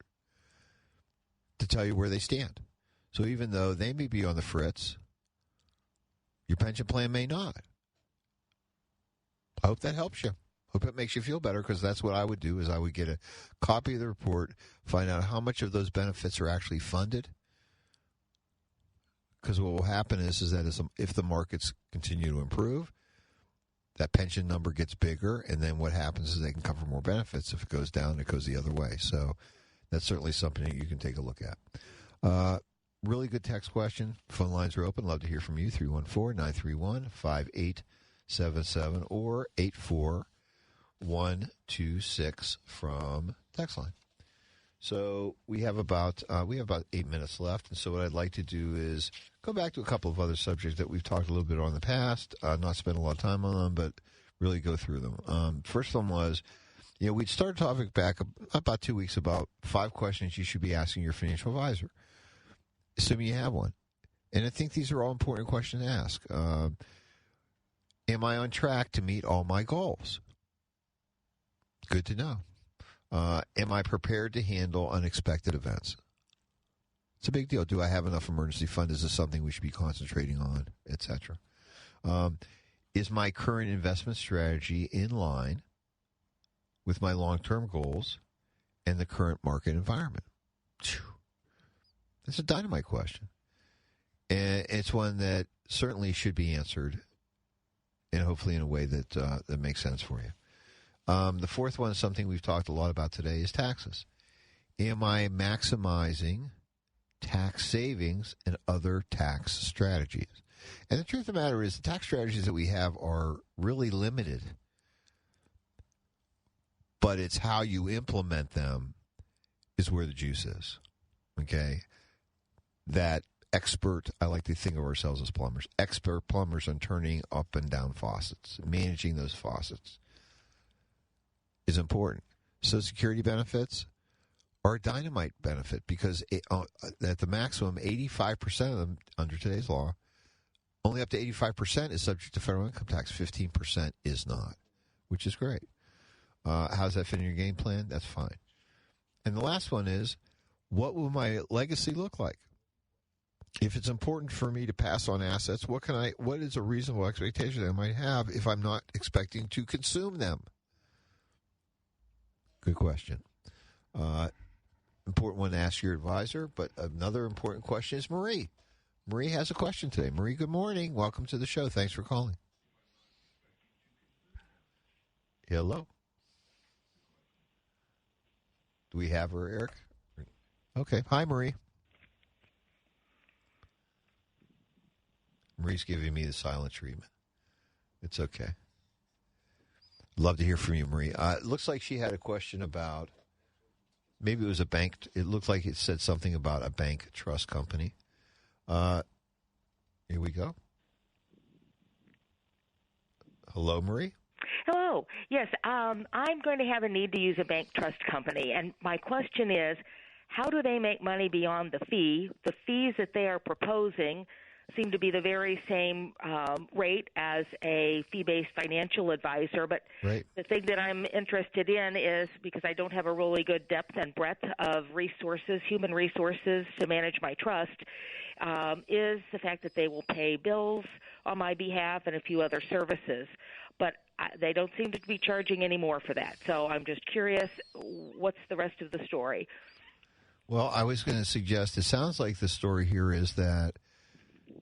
to tell you where they stand. So even though they may be on the fritz, your pension plan may not. I hope that helps you. Hope it makes you feel better, because that's what I would do, is I would get a copy of the report, find out how much of those benefits are actually funded. Because what will happen is that if the markets continue to improve, that pension number gets bigger, and then what happens is they can cover more benefits. If it goes down, it goes the other way. So that's certainly something that you can take a look at. Really good text question. Phone lines are open. Love to hear from you. 314-931-5877 or 84126 from text line. So we have about 8 minutes left, and so what I'd like to do is go back to a couple of other subjects that we've talked a little bit on in the past, not spend a lot of time on them, but really go through them. First one was, we'd started a topic back about 2 weeks about 5 questions you should be asking your financial advisor, assuming you have one. And I think these are all important questions to ask. Am I on track to meet all my goals? Good to know. Am I prepared to handle unexpected events? It's a big deal. Do I have enough emergency fund? Is this something we should be concentrating on, etc.? Is my current investment strategy in line with my long-term goals and the current market environment? That's a dynamite question. And it's one that certainly should be answered, and hopefully in a way that makes sense for you. The fourth one is something we've talked a lot about today, is taxes. Am I maximizing tax savings and other tax strategies? And the truth of the matter is the tax strategies that we have are really limited, but it's how you implement them is where the juice is, okay? That expert, I like to think of ourselves as plumbers, expert plumbers on turning up and down faucets, managing those faucets is important. Social Security benefits are a dynamite benefit, because at the maximum, 85% of them under today's law, only up to 85% is subject to federal income tax. 15% is not, which is great. How's that fit in your game plan? That's fine. And the last one is, what will my legacy look like? If it's important for me to pass on assets, what is a reasonable expectation I might have if I'm not expecting to consume them? Good question. Important one to ask your advisor, but another important question is Marie. Marie has a question today. Marie, good morning. Welcome to the show. Thanks for calling. Hello. Do we have her, Eric? Okay. Hi, Marie. Marie's giving me the silent treatment. It's okay. Love to hear from you, Marie. It looks like she had a question about, maybe it was a bank. It looked like it said something about a bank trust company. Here we go. Hello, Marie. Hello. Yes, I'm going to have a need to use a bank trust company, and my question is, how do they make money beyond the fee? The fees that they are proposing seem to be the very same rate as a fee-based financial advisor. But right. The thing that I'm interested in is, because I don't have a really good depth and breadth of resources, human resources to manage my trust, is the fact that they will pay bills on my behalf and a few other services. But they don't seem to be charging any more for that. So I'm just curious, what's the rest of the story? Well, I was going to suggest, it sounds like the story here is that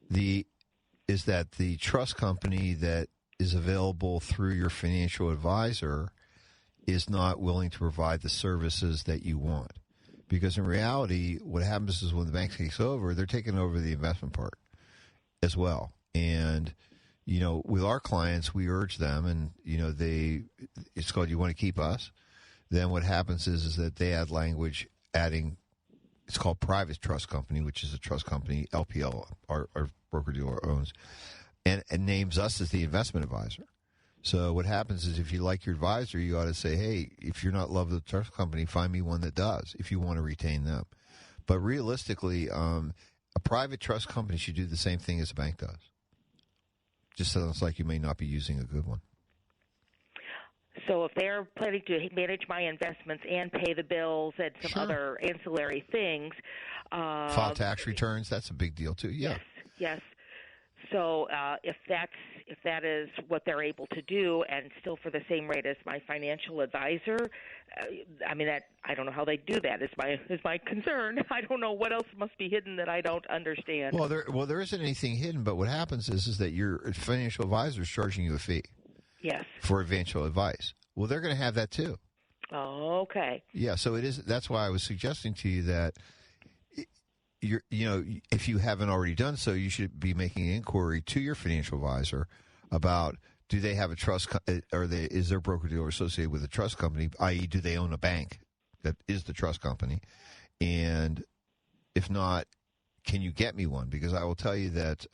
the trust company that is available through your financial advisor is not willing to provide the services that you want. Because in reality, what happens is when the bank takes over, they're taking over the investment part as well. And, with our clients, we urge them, and, it's called You Want to Keep Us. Then what happens is that they add language adding, it's called private trust company, which is a trust company LPL, our broker-dealer owns, and names us as the investment advisor. So what happens is if you like your advisor, you ought to say, hey, if you're not in love with the trust company, find me one that does, if you want to retain them. But realistically, a private trust company should do the same thing as a bank does. Just sounds like you may not be using a good one. So if they're planning to manage my investments and pay the bills and some other ancillary things, file tax returns, that's a big deal too. Yeah. Yes. So if that is what they're able to do, and still for the same rate as my financial advisor, I don't know how they do that. Is my concern. I don't know what else must be hidden that I don't understand. Well, there isn't anything hidden, but what happens is that your financial advisor is charging you a fee. Yes. For financial advice. Well, they're going to have that too. Oh, okay. Yeah, so it is. That's why I was suggesting to you that if you haven't already done so, you should be making an inquiry to your financial advisor about, do they have a trust, is their broker-dealer associated with a trust company, i.e., do they own a bank that is the trust company? And if not, can you get me one? Because I will tell you that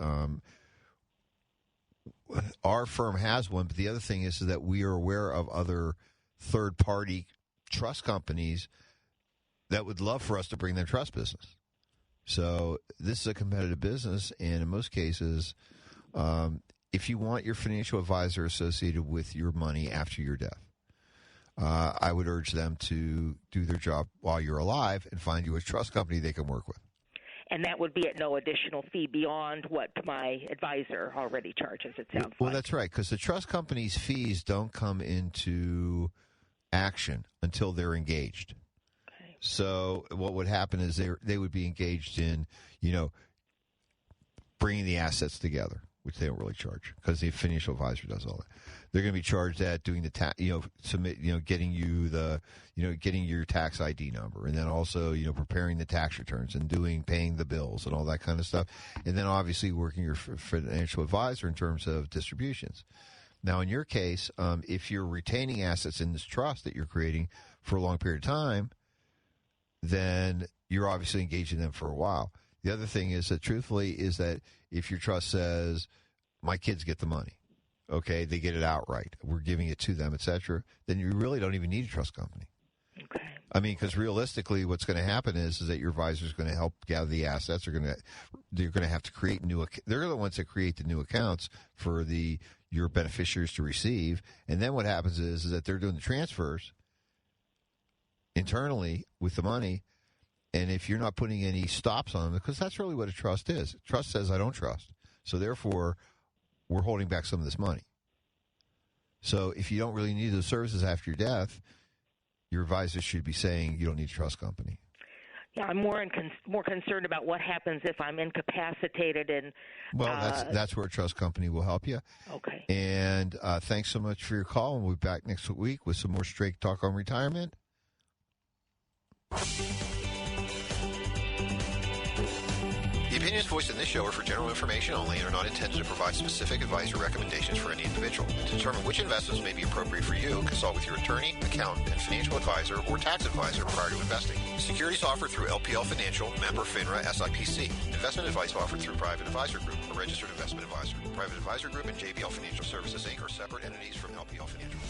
our firm has one, but the other thing is that we are aware of other third-party trust companies that would love for us to bring their trust business. So this is a competitive business, and in most cases, if you want your financial advisor associated with your money after your death, I would urge them to do their job while you're alive and find you a trust company they can work with. And that would be at no additional fee beyond what my advisor already charges, it sounds like. Well, that's right, because the trust company's fees don't come into action until they're engaged. So what would happen is they would be engaged in, bringing the assets together, which they don't really charge because the financial advisor does all that. They're going to be charged at doing the getting you getting your tax ID number, and then also preparing the tax returns and paying the bills and all that kind of stuff, and then obviously working your financial advisor in terms of distributions. Now, in your case, if you're retaining assets in this trust that you're creating for a long period of time, then you're obviously engaging them for a while. The other thing is that, truthfully, is that if your trust says, my kids get the money, okay, they get it outright, we're giving it to them, etc., then you really don't even need a trust company. Okay. I mean, because realistically, what's going to happen is that your advisor is going to help gather the assets. They're going to have to create they're the ones that create the new accounts for your beneficiaries to receive. And then what happens is that they're doing the transfers internally with the money, and if you're not putting any stops on them, because that's really what a trust is. Trust says I don't trust, so therefore we're holding back some of this money. So if you don't really need those services after your death, your advisor should be saying you don't need a trust company. Yeah, I'm more concerned about what happens if I'm incapacitated and. Well, that's where a trust company will help you. Okay. And thanks so much for your call, and we'll be back next week with some more Straight Talk on Retirement. The opinions voiced in this show are for general information only and are not intended to provide specific advice or recommendations for any individual. To determine which investments may be appropriate for you, consult with your attorney, accountant, and financial advisor or tax advisor prior to investing. Securities offered through LPL Financial, member FINRA SIPC. Investment advice offered through Private Advisor Group, a registered investment advisor. Private Advisor Group and JBL Financial Services, Inc. are separate entities from LPL Financial.